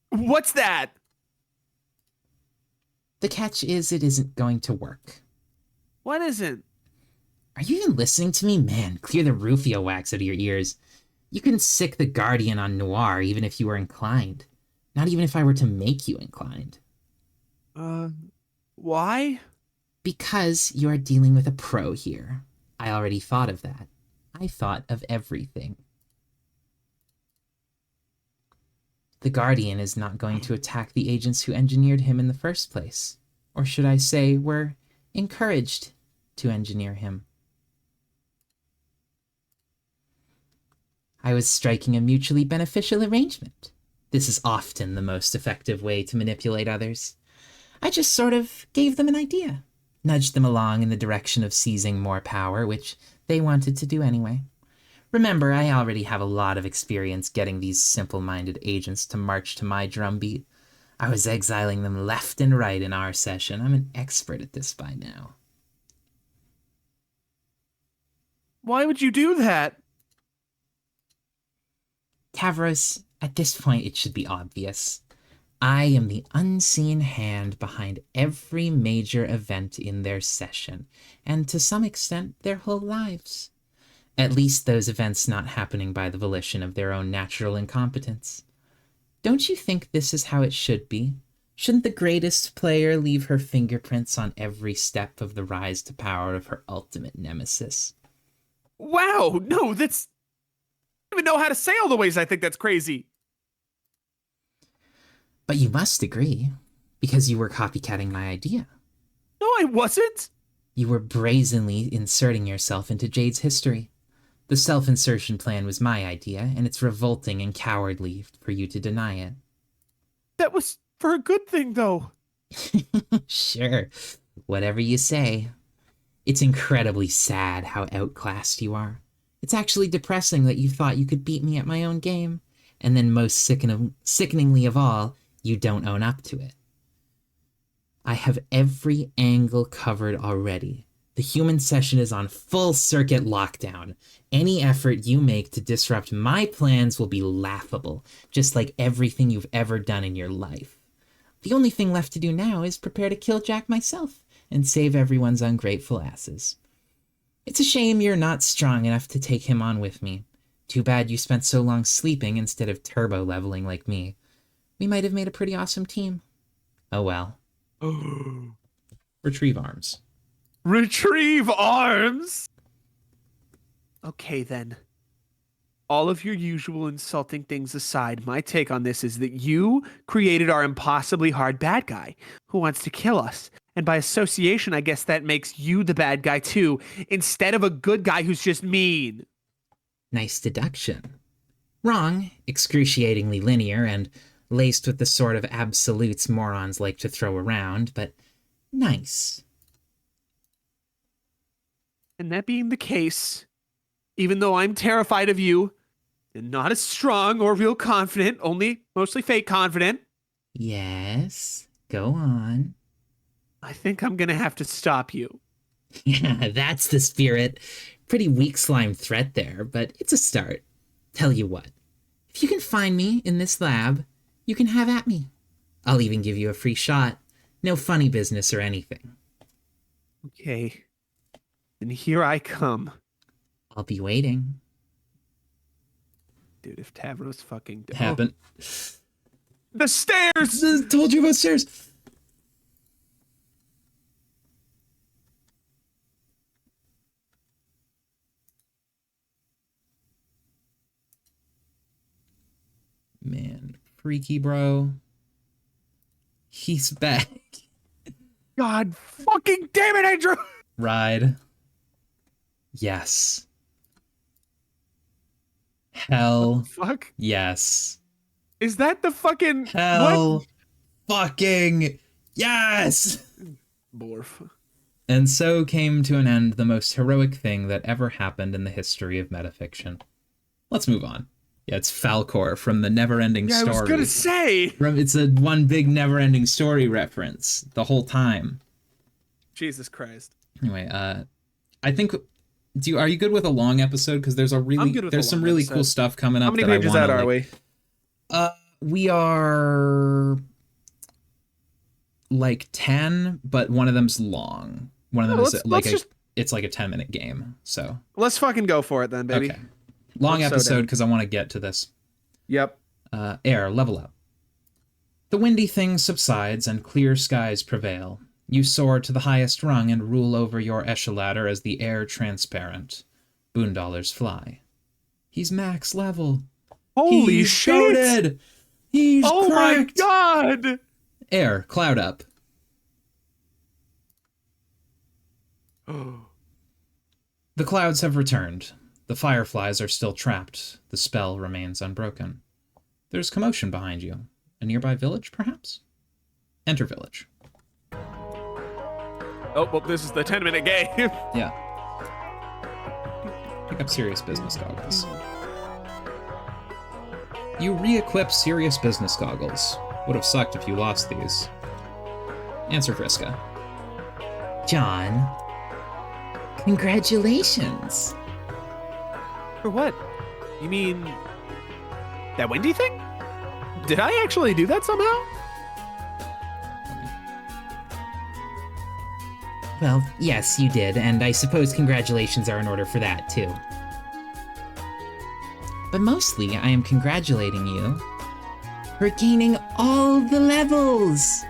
what's that? The catch is it isn't going to work. What isn't? Are you even listening to me? Man, clear the Rufio wax out of your ears. You couldn't sick the Guardian on Noir even if you were inclined. Not even if I were to make you inclined. Why? Because you are dealing with a pro here. I already thought of that. I thought of everything. The Guardian is not going to attack the agents who engineered him in the first place. Or should I say, were encouraged to engineer him. I was striking a mutually beneficial arrangement. This is often the most effective way to manipulate others. I just sort of gave them an idea. Nudged them along in the direction of seizing more power, which they wanted to do anyway. Remember, I already have a lot of experience getting these simple-minded agents to march to my drumbeat. I was exiling them left and right in our session. I'm an expert at this by now. Why would you do that? Tavros, at this point it should be obvious. I am the unseen hand behind every major event in their session, and to some extent, their whole lives. At least those events not happening by the volition of their own natural incompetence. Don't you think this is how it should be? Shouldn't the greatest player leave her fingerprints on every step of the rise to power of her ultimate nemesis? Wow, no, that's... I don't even know how to say all the ways I think that's crazy. But you must agree, because you were copycatting my idea. No, I wasn't. You were brazenly inserting yourself into Jade's history. The self-insertion plan was my idea, and it's revolting and cowardly for you to deny it. That was for a good thing, though. Sure, whatever you say. It's incredibly sad how outclassed you are. It's actually depressing that you thought you could beat me at my own game, and then most sickeningly of all, you don't own up to it. I have every angle covered already. The human session is on full circuit lockdown. Any effort you make to disrupt my plans will be laughable, just like everything you've ever done in your life. The only thing left to do now is prepare to kill Jack myself and save everyone's ungrateful asses. It's a shame you're not strong enough to take him on with me. Too bad you spent so long sleeping instead of turbo leveling like me. We might have made a pretty awesome team. Oh well. Retrieve arms. Retrieve arms? Okay, then. All of your usual insulting things aside, my take on this is that you created our impossibly hard bad guy who wants to kill us. And by association, I guess that makes you the bad guy too, instead of a good guy who's just mean. Nice deduction. Wrong, excruciatingly linear, and laced with the sort of absolutes morons like to throw around, but nice. And that being the case, even though I'm terrified of you, and not as strong or real confident, only mostly fake confident, Yes, go on. I think I'm gonna have to stop you. Yeah, that's the spirit. Pretty weak slime threat there, but it's a start. Tell you what, if you can find me in this lab, you can have at me. I'll even give you a free shot. No funny business or anything. Okay. And here I come. I'll be waiting. Dude, if Tavros fucking... Happened. The stairs! Told you about stairs. Man, freaky bro. He's back. God fucking damn it, Andrew! Ride. Yes. Hell. Fuck? Yes. Is that the fucking... Hell. Fucking. Yes! What? Borf. And so came to an end the most heroic thing that ever happened in the history of metafiction. Let's move on. Yeah, it's Falcor from the Neverending Yeah, Story. I was gonna say! It's a one big Neverending Story reference the whole time. Jesus Christ. Anyway, I think... Are you good with a long episode? Because there's some really cool stuff coming up. How many pages out are we? We are like 10, but one of them's long. One of them is it's like a 10-minute game. So let's fucking go for it then, baby. Okay. Long episode because I want to get to this. Yep. Air, level up. The windy thing subsides and clear skies prevail. You soar to the highest rung and rule over your echelon as the air transparent. Boondallers fly. He's max level. Holy He's shit! goated. He's cracked. My god! Air, cloud up. The clouds have returned. The fireflies are still trapped. The spell remains unbroken. There's commotion behind you. A nearby village, perhaps? Enter village. Oh, well, this is the 10-minute game. Yeah. Pick up serious business goggles. You re-equip serious business goggles. Would have sucked if you lost these. Answer Vriska. John, congratulations. For what? You mean that windy thing? Did I actually do that somehow? Well, yes, you did, and I suppose congratulations are in order for that, too. But mostly, I am congratulating you for gaining all the levels!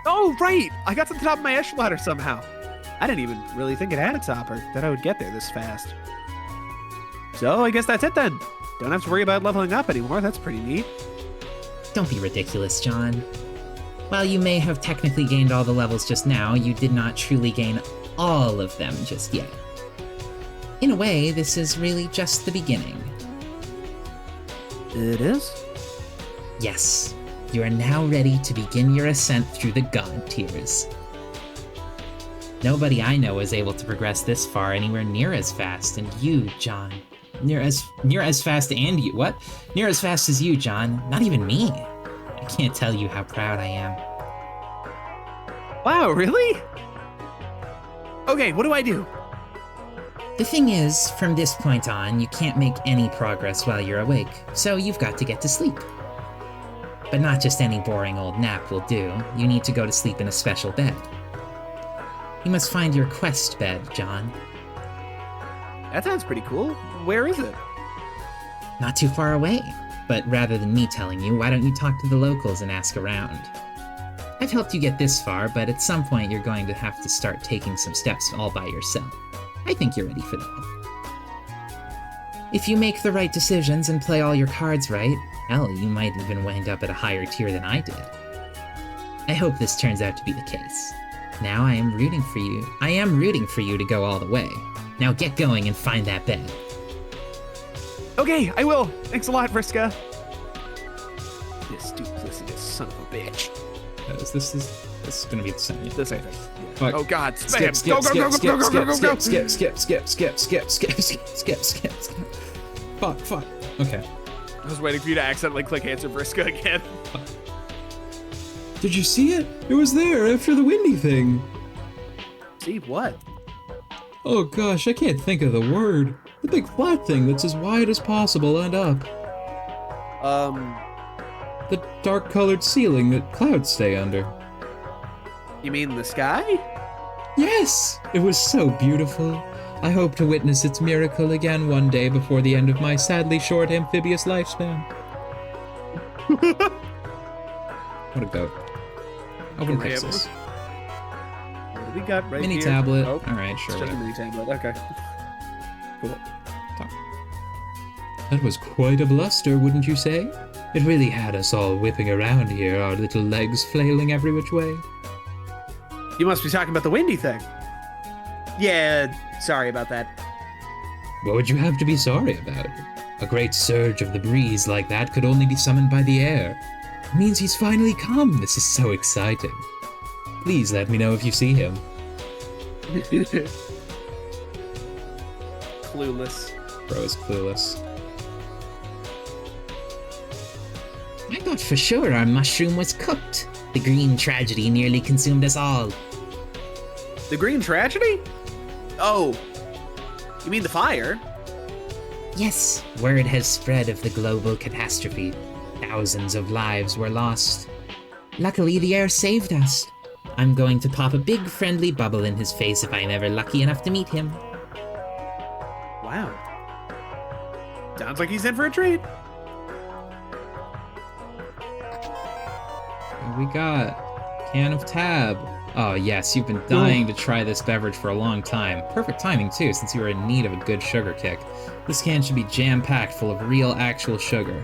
Oh, right! I got to the top of my echelon ladder somehow. I didn't even really think it had a topper, that I would get there this fast. So, I guess that's it then. Don't have to worry about leveling up anymore, that's pretty neat. Don't be ridiculous, John. While you may have technically gained all the levels just now, you did not truly gain all of them just yet. In a way, this is really just the beginning. It is? Yes, you are now ready to begin your ascent through the god tiers. Nobody I know is able to progress this far anywhere near as fast, and you, John, near as fast and you, what? Near as fast as you, John, not even me. I can't tell you how proud I am. Wow, really? Okay, what do I do? The thing is, from this point on, you can't make any progress while you're awake, so you've got to get to sleep. But not just any boring old nap will do. You need to go to sleep in a special bed. You must find your quest bed, John. That sounds pretty cool. Where is it? Not too far away. But rather than me telling you, why don't you talk to the locals and ask around? I've helped you get this far, but at some point you're going to have to start taking some steps all by yourself. I think you're ready for that. If you make the right decisions and play all your cards right, hell, you might even wind up at a higher tier than I did. I hope this turns out to be the case. Now I am rooting for you. I am rooting for you to go all the way. Now get going and find that bed. Okay, I will. Thanks a lot, Vriska. This duplicitous son of a bitch. This is gonna be the same. Yeah. This I think. Yeah. Fuck. Oh God! Skip, Spam! skip, Go, go, skip, go, go, skip, go, go, skip, go, go, skip, go. skip, skip, skip, skip, skip, skip, skip. Fuck. Okay. I was waiting for you to accidentally click answer Vriska again. Did you see it? It was there after the windy thing. See what? Oh gosh, I can't think of the word. The big flat thing that's as wide as possible and up. The dark-colored ceiling that clouds stay under. You mean the sky? Yes! It was so beautiful. I hope to witness its miracle again one day before the end of my sadly short amphibious lifespan. What a goat. Open Yeah, Pixels. What do we got right Mini here? tablet. Oh, Alright, sure. it's just a Whatever. mini tablet. Okay. Cool. That was quite a bluster, wouldn't you say? It really had us all whipping around here, our little legs flailing every which way. You must be talking about the windy thing. Yeah, sorry about that. What would you have to be sorry about? A great surge of the breeze like that could only be summoned by the air. It means he's finally come. This is so exciting. Please let me know if you see him. Clueless. Bro is clueless. I thought for sure our mushroom was cooked. The green tragedy nearly consumed us all. The green tragedy? Oh, you mean the fire? Yes, word has spread of the global catastrophe. Thousands of lives were lost. Luckily, the air saved us. I'm going to pop a big friendly bubble in his face if I'm ever lucky enough to meet him. Wow. Sounds like he's in for a treat. What we got? Can of Tab. Oh yes, you've been dying to try this beverage for a long time. Perfect timing too, since you were in need of a good sugar kick. This can should be jam-packed full of real, actual sugar.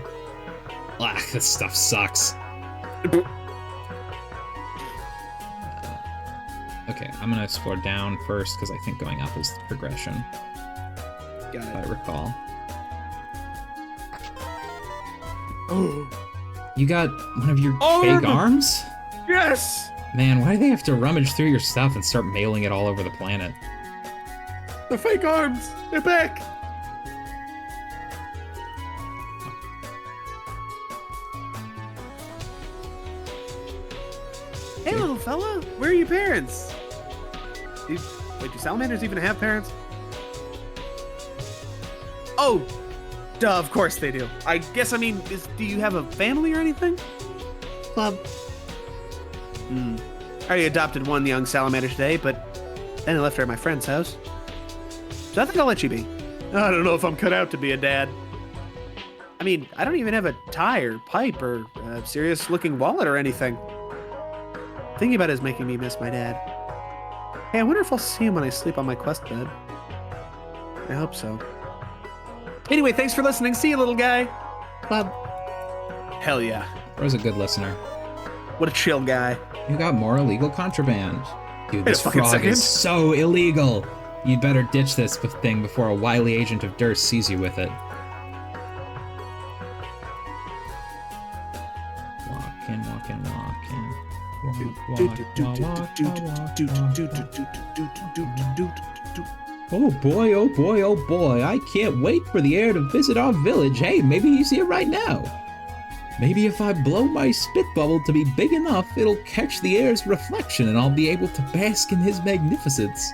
Ugh, this stuff sucks. Okay, I'm gonna explore down first, because I think going up is the progression, Got if I it. recall. Oh, You got one of your Arm! fake arms? yes! Man, why do they have to rummage through your stuff and start mailing it all over the planet? The fake arms! They're back! Hey, little fella, where are your parents? Wait, do salamanders even have parents? Oh, duh, of course they do. I guess, I mean, do you have a family or anything? Club. I already adopted one young salamander today, but then I left her at my friend's house. So I think I'll let you be. I don't know if I'm cut out to be a dad. I mean, I don't even have a tie or pipe or a serious looking wallet or anything. Thinking about it is making me miss my dad. Hey, I wonder if I'll see him when I sleep on my quest bed. I hope so. Anyway, thanks for listening. See you, little guy. Club. Hell yeah. Bro's a good listener. What a chill guy. You got more illegal contraband. Dude, Wait a this fucking frog second. is so illegal. You'd better ditch this thing before a wily agent of Durst sees you with it. Walking. Oh boy, I can't wait for the heir to visit our village. Hey, maybe he's here right now. Maybe if I blow my spit bubble to be big enough, it'll catch the heir's reflection and I'll be able to bask in his magnificence.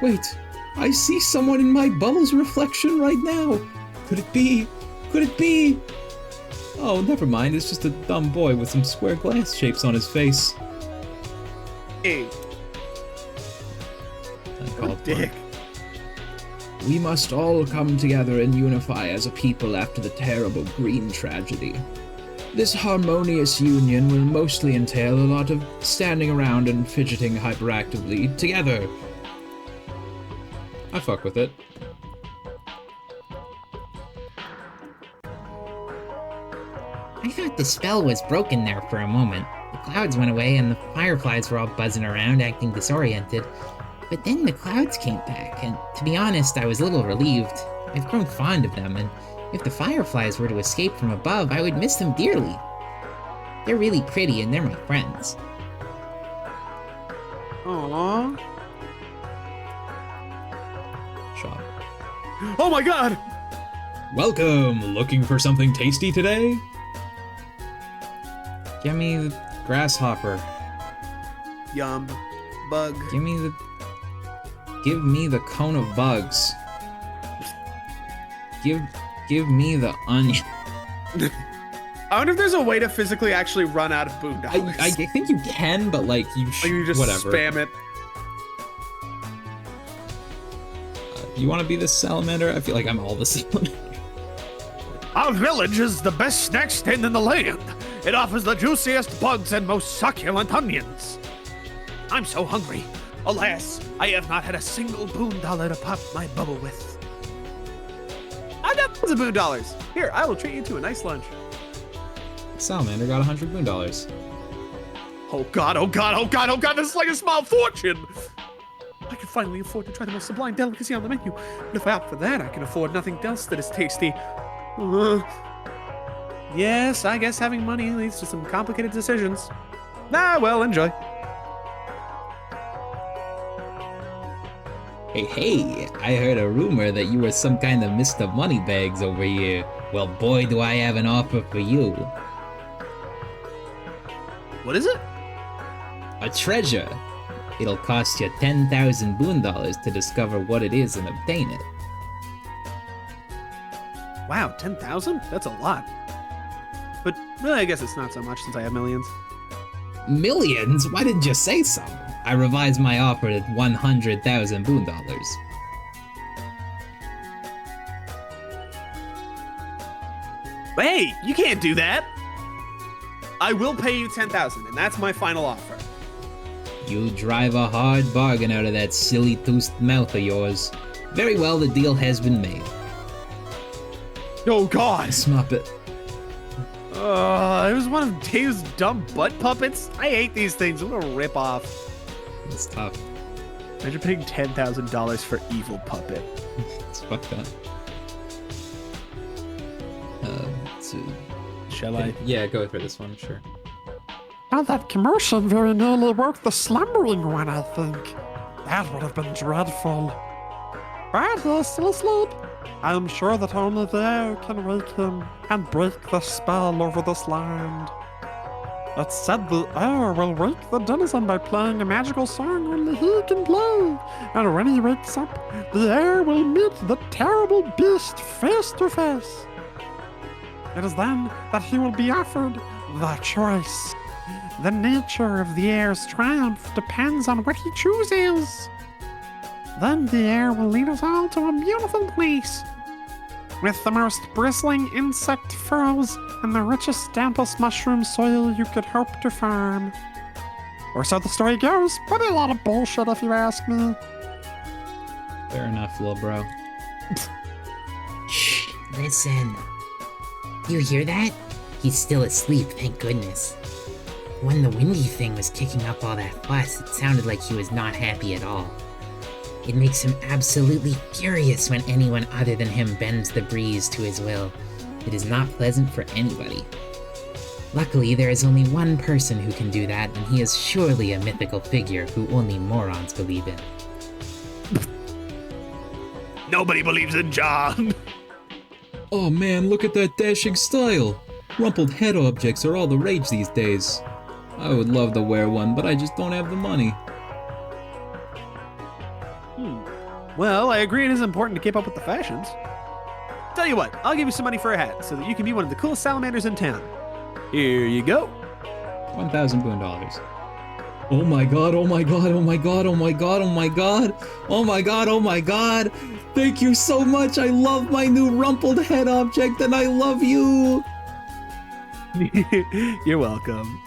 Wait, I see someone in my bubble's reflection right now. Could it be? Oh, never mind, it's just a dumb boy with some square glass shapes on his face. Hey, Uncalled for. dick. We must all come together and unify as a people after the terrible green tragedy. This harmonious union will mostly entail a lot of standing around and fidgeting hyperactively together. I fuck with it. I thought the spell was broken there for a moment. The clouds went away and the fireflies were all buzzing around, acting disoriented. But then the clouds came back, and to be honest, I was a little relieved. I've grown fond of them, and If the fireflies were to escape from above, I would miss them dearly. They're really pretty and they're my friends. Aww. Shop. Oh my god! Welcome! Looking for something tasty today? Give me the grasshopper. Yum. Bug. Give me the cone of bugs. Give me the onion. I wonder if there's a way to physically actually run out of boondollars. I think you can, but like you should. Like you just whatever. spam it. You want to be the salamander? I feel like I'm all the salamander. Our village is the best snack stand in the land. It offers the juiciest bugs and most succulent onions. I'm so hungry. Alas, I have not had a single boondollar to pop my bubble with. I've got tons of boondollars. Here, I will treat you to a nice lunch. Salamander got 100 boondollars. Oh god, oh god, oh god, oh god, this is like a small fortune! I can finally afford to try the most sublime delicacy on the menu. But if I opt for that, I can afford nothing else that is tasty. Yes, I guess having money leads to some complicated decisions. Ah, well, enjoy. Hey, I heard a rumor that you were some kind of Mr. Moneybags over here. Well, boy, do I have an offer for you. What is it? A treasure. It'll cost you 10,000 boondollars to discover what it is and obtain it. Wow, 10,000? That's a lot. But really, I guess it's not so much since I have millions. Millions? Why didn't you say so? I revised my offer at 100,000 boondollars. Hey, you can't do that! I will pay you 10,000, and that's my final offer. You drive a hard bargain out of that silly toothed mouth of yours. Very well, the deal has been made. Oh god! Smup it. It was one of Dave's dumb butt puppets. I hate these things. What a rip off. It's tough. Imagine paying $10,000 for evil puppet. It's fucked up. Shall I? Yeah, go for this one, sure. Now that commotion very nearly woke the slumbering one, I think. That would have been dreadful. But he's still asleep. I am sure that only the air can wake him and break the spell over this land. It's said the air will wake the denizen by playing a magical song only he can play. And when he wakes up, the air will meet the terrible beast face to face. It is then that he will be offered the choice. The nature of the air's triumph depends on what he chooses. Then the air will lead us all to a beautiful place, with the most bristling insect furrows and the richest, dampest mushroom soil you could hope to farm. Or so the story goes, but a lot of bullshit if you ask me. Fair enough, little bro. Shh, listen. You hear that? He's still asleep, thank goodness. When the windy thing was kicking up all that fuss, it sounded like he was not happy at all. It makes him absolutely furious when anyone other than him bends the breeze to his will. It is not pleasant for anybody. Luckily, there is only one person who can do that, and he is surely a mythical figure who only morons believe in. Nobody believes in John. Oh man, look at that dashing style! Rumpled head objects are all the rage these days. I would love to wear one, but I just don't have the money. Well, I agree it is important to keep up with the fashions. Tell you what, I'll give you some money for a hat so that you can be one of the coolest salamanders in town. Here you go. 1,000 boondollars. Oh my god, oh my god, oh my god, oh my god, oh my god, oh my god, oh my god! Thank you so much! I love my new rumpled head object and I love you! You're welcome.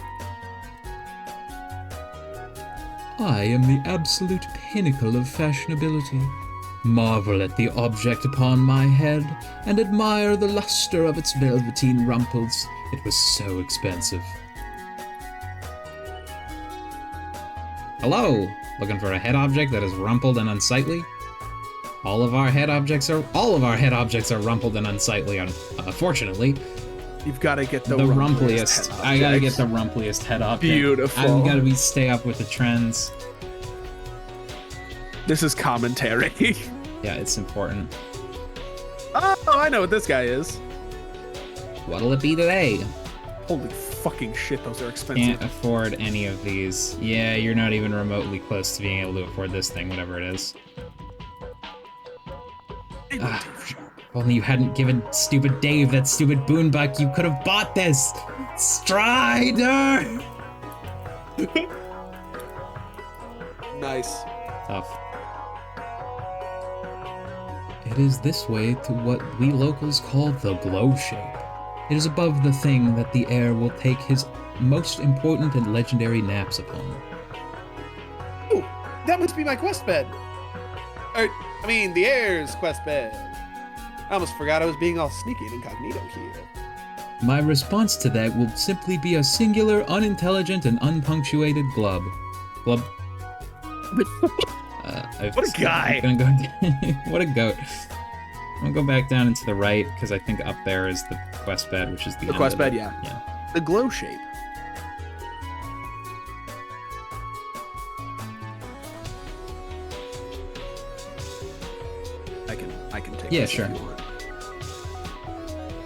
I am the absolute pinnacle of fashionability. Marvel at the object upon my head, and admire the luster of its velveteen rumples. It was so expensive. Hello? Looking for a head object that is rumpled and unsightly? All of our head objects are rumpled and unsightly. Unfortunately, You've got to get the rumpliest. head I gotta get objects. the rumpliest head object. Beautiful. I've got to stay up with the trends. This is commentary. Yeah, it's important. Oh, I know what this guy is. What'll it be today? Holy fucking shit, those are expensive. Can't afford any of these. Yeah, you're not even remotely close to being able to afford this thing, whatever it is. If only you hadn't given stupid Dave that stupid boonbuck, you could have bought this! Strider! Nice. Tough. It is this way to what we locals call the glow shape. It is above the thing that the heir will take his most important and legendary naps upon. Ooh, that must be my quest bed. The heir's quest bed. I almost forgot I was being all sneaky and incognito here. My response to that will simply be a singular, unintelligent, and unpunctuated glub. Glub. What a guy! I'm gonna go. What a goat! I'm gonna go back down and to the right because I think up there is the quest bed, which is the end quest of bed. it. Yeah. The glow shape. I can take. Yeah, this sure. If you want.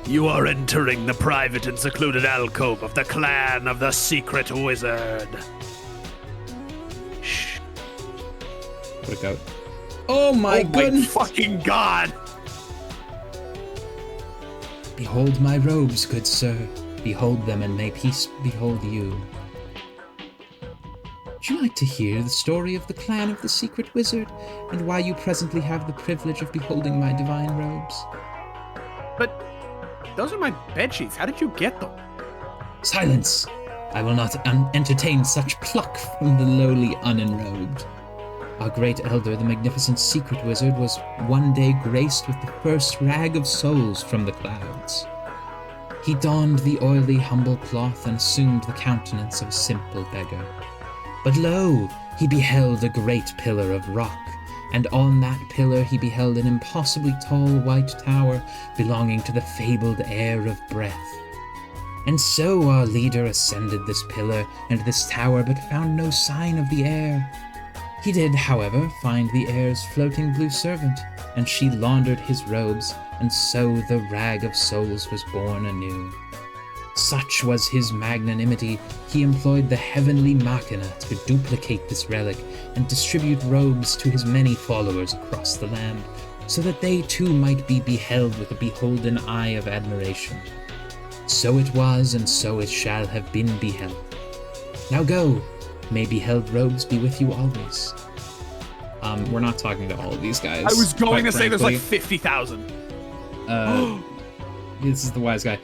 You are entering the private and secluded alcove of the clan of the Secret Wizard. Shh. What a goat! Oh my goodness! Fucking god! Behold my robes, good sir. Behold them, and may peace behold you. Would you like to hear the story of the clan of the Secret Wizard, and why you presently have the privilege of beholding my divine robes? But those are my bed sheets. How did you get them? Silence! I will not entertain such pluck from the lowly unenrobed. Our great elder, the magnificent Secret Wizard, was one day graced with the first rag of souls from the clouds. He donned the oily, humble cloth and assumed the countenance of a simple beggar. But lo, he beheld a great pillar of rock, and on that pillar he beheld an impossibly tall white tower belonging to the fabled heir of breath. And so our leader ascended this pillar and this tower, but found no sign of the heir. He did, however, find the heir's floating blue servant, and she laundered his robes, and so the rag of souls was born anew. Such was his magnanimity, he employed the heavenly machina to duplicate this relic and distribute robes to his many followers across the land, so that they too might be beheld with a beholden eye of admiration. So it was, and so it shall have been beheld. Now go, may beheld robes be with you always. We're not talking to all of these guys. I was going to quite say there's like frankly. 50,000. This is the wise guy.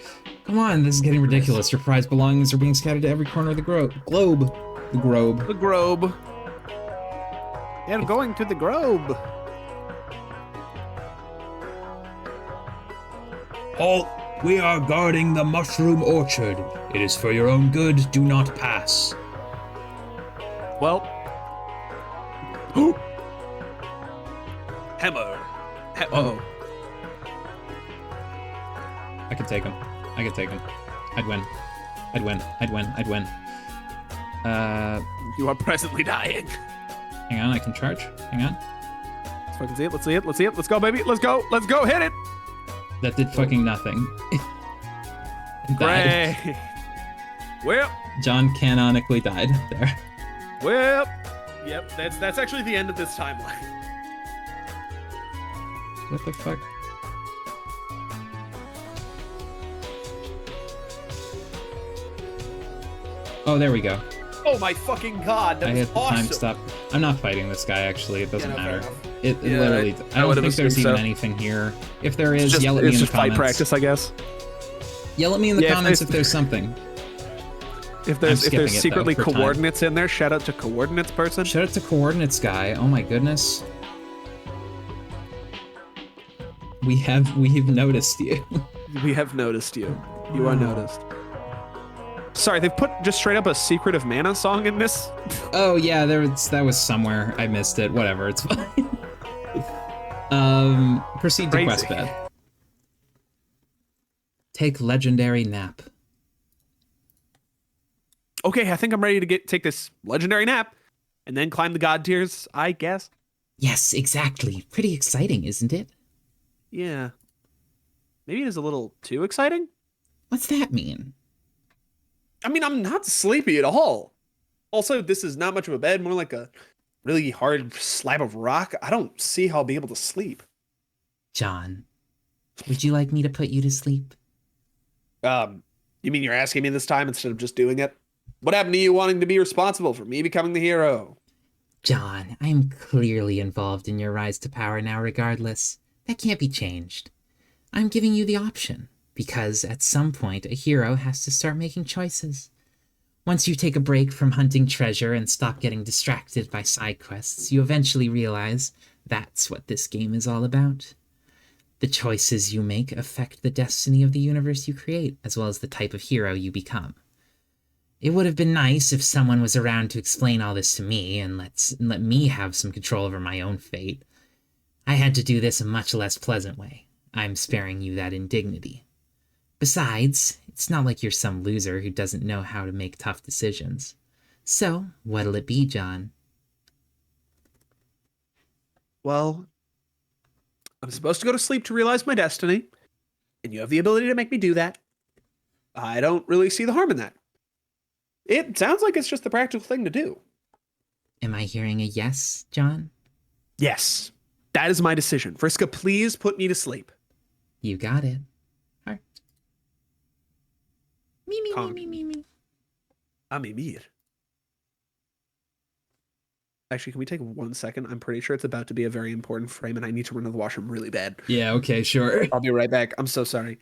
Come on, this is getting ridiculous. Your prized belongings are being scattered to every corner of the globe. The globe. The Grobe. They're going to the Grobe. Halt! We are guarding the mushroom orchard. It is for your own good. Do not pass. Well. Hammer. Oh. I could take him. I'd win. I'd win. You are presently dying. Hang on, I can charge. Hang on. Let's fucking see it. Let's see it. Let's see it. Let's go, baby. Let's go. Let's go. Hit it. That did fucking nothing. Died. Great. Well. John canonically died there. Well. Yep. That's actually the end of this timeline. What the fuck? Oh, there we go. Oh my fucking god. That I was hit the awesome. time stop. I'm not fighting this guy, actually. It doesn't Yeah, no, fair matter. enough. It Yeah, literally... I don't would've think there's assumed even so. anything here. If there is, It's yell at me in the just comments. fight practice, I guess. Yell at me in the Yeah, if comments there's- if there's something. If I'm there's skipping it, though, secretly for time. coordinates in there, shout out to coordinates person. Shout out to Coordinates Guy. Oh my goodness. We've noticed you. We have noticed you. You are noticed. Sorry, they've put just straight up a Secret of Mana song in this. Oh yeah, that was somewhere. I missed it. Whatever, it's fine. Proceed to quest Crazy. bed. Take legendary nap. Okay, I think I'm ready to take this legendary nap and then climb the god tiers, I guess. Yes, exactly. Pretty exciting, isn't it? Yeah. Maybe it is a little too exciting. What's that mean? I mean, I'm not sleepy at all. Also, this is not much of a bed, more like a really hard slab of rock. I don't see how I'll be able to sleep. John, would you like me to put you to sleep? You mean you're asking me this time instead of just doing it? What happened to you wanting to be responsible for me becoming the hero? John, I am clearly involved in your rise to power now regardless. That can't be changed. I'm giving you the option, because at some point a hero has to start making choices. Once you take a break from hunting treasure and stop getting distracted by side quests, you eventually realize that's what this game is all about. The choices you make affect the destiny of the universe you create, as well as the type of hero you become. It would have been nice if someone was around to explain all this to me and let me have some control over my own fate. I had to do this a much less pleasant way. I'm sparing you that indignity. Besides, it's not like you're some loser who doesn't know how to make tough decisions. So, what'll it be, John? Well, I'm supposed to go to sleep to realize my destiny, and you have the ability to make me do that. I don't really see the harm in that. It sounds like it's just the practical thing to do. Am I hearing a yes, John? Yes, that is my decision. Vriska, please put me to sleep. You got it. Alright. Me. I'm Emir. Actually, can we take 1 second? I'm pretty sure it's about to be a very important frame, and I need to run to the washroom really bad. Yeah, okay, sure. I'll be right back. I'm so sorry.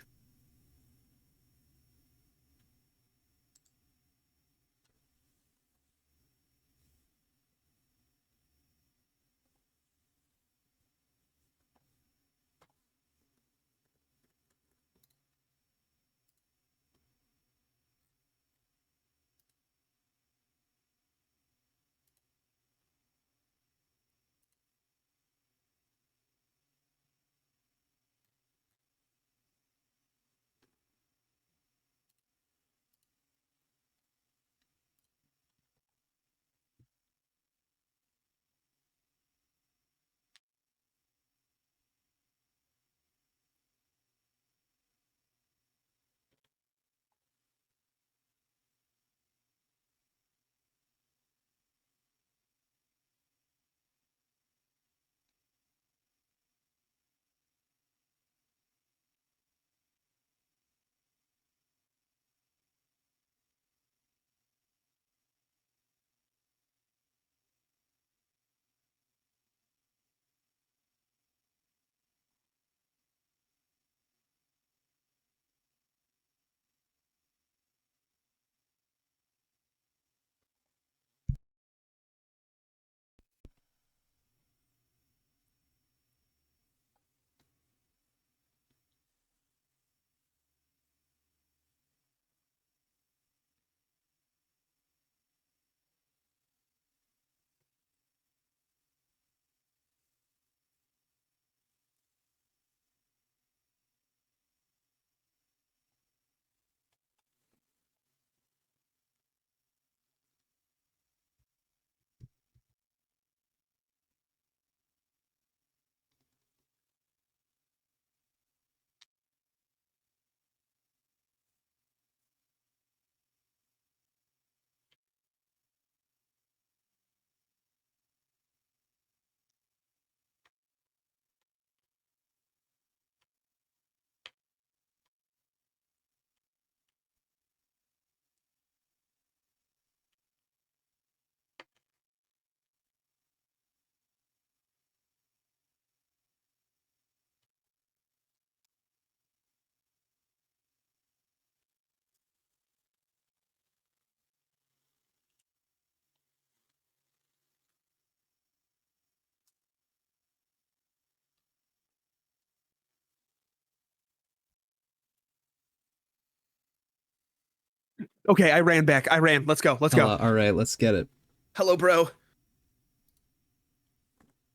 Okay, I ran back. I ran. Let's go. Let's go. Alright, let's get it. Hello, bro.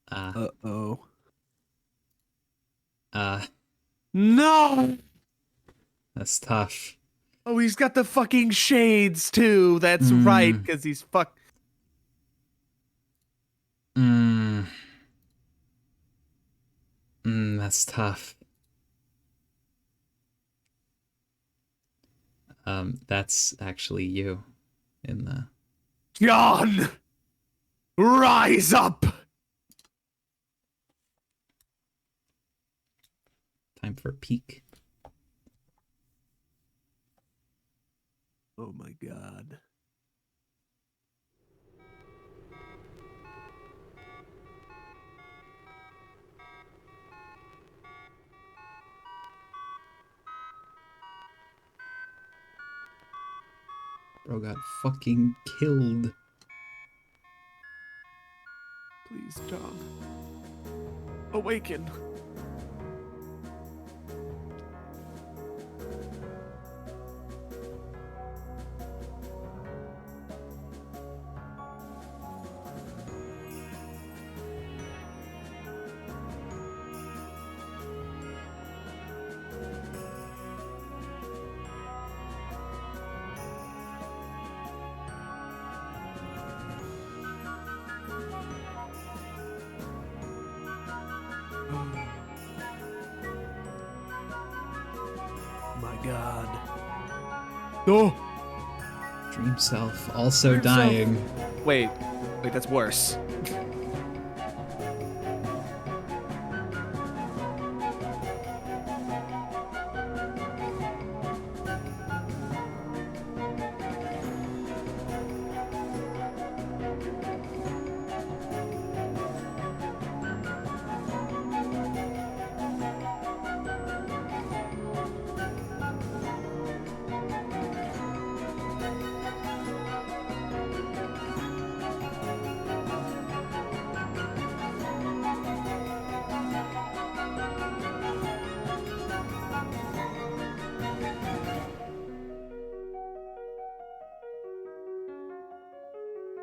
Uh, Uh-oh. Uh, No. that's tough. Oh, he's got the fucking shades too. That's right, because he's That's tough. That's actually you in the... John! Rise up! Time for a peek. Oh my god. Bro got fucking killed. Please, John. Awaken. My god. Oh! Dream self also Dream self. dying. Wait, that's worse.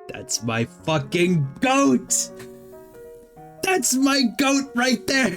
That's my fucking goat! That's my goat right there!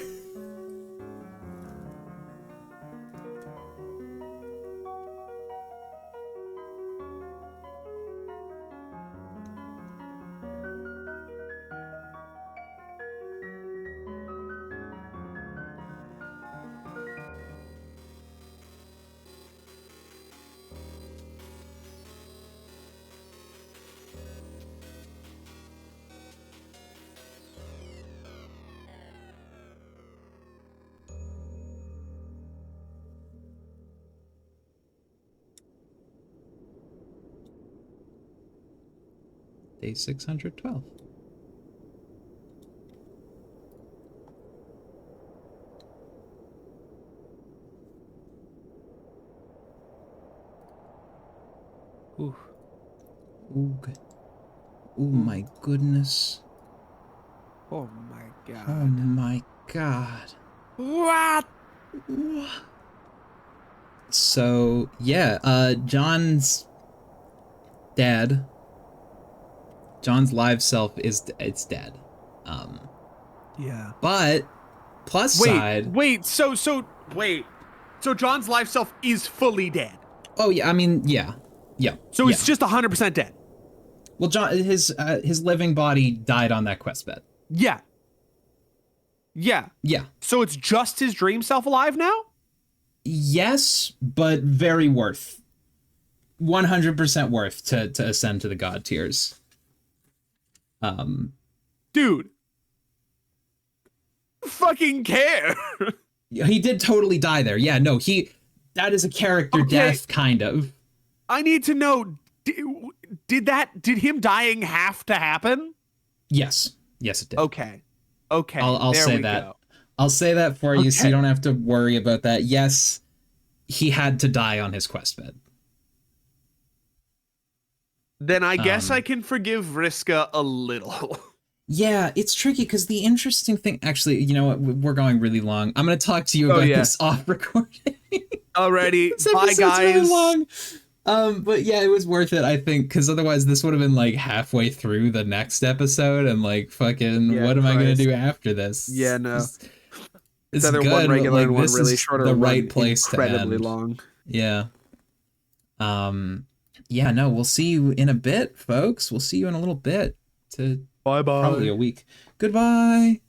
Day 612. Ooh. Ooh. Oh my goodness. Oh my god. Oh my god. What? So, yeah, John's dead. John's live self it's dead. Yeah. But plus side. Wait, so John's life self is fully dead. Oh yeah, I mean, yeah. So he's just 100% dead. Well, John, his living body died on that quest bed. Yeah. Yeah. So it's just his dream self alive now? Yes, but very worth. 100% worth to ascend to the god tiers. Dude. Fucking care. He did totally die there. Yeah, no, that is a character death, kind of. I need to know, did him dying have to happen? Yes, it did. Okay. I'll say that. Go. I'll say that for you, so you don't have to worry about that. Yes, he had to die on his quest bed. Then I guess I can forgive Vriska a little. Yeah, it's tricky because the interesting thing, actually, you know what? We're going really long. I'm going to talk to you about this off recording. Alrighty, This bye episode's guys. really long. But yeah, it was worth it, I think, because otherwise this would have been like halfway through the next episode and like fucking, what am I going to do after this? Yeah, no. It's either good, one but, regular like, and one this really is short, or the one right place to incredibly end. long. Yeah. Yeah, no, we'll see you in a bit, folks. We'll see you in a little bit. To Bye bye. probably a week. Goodbye.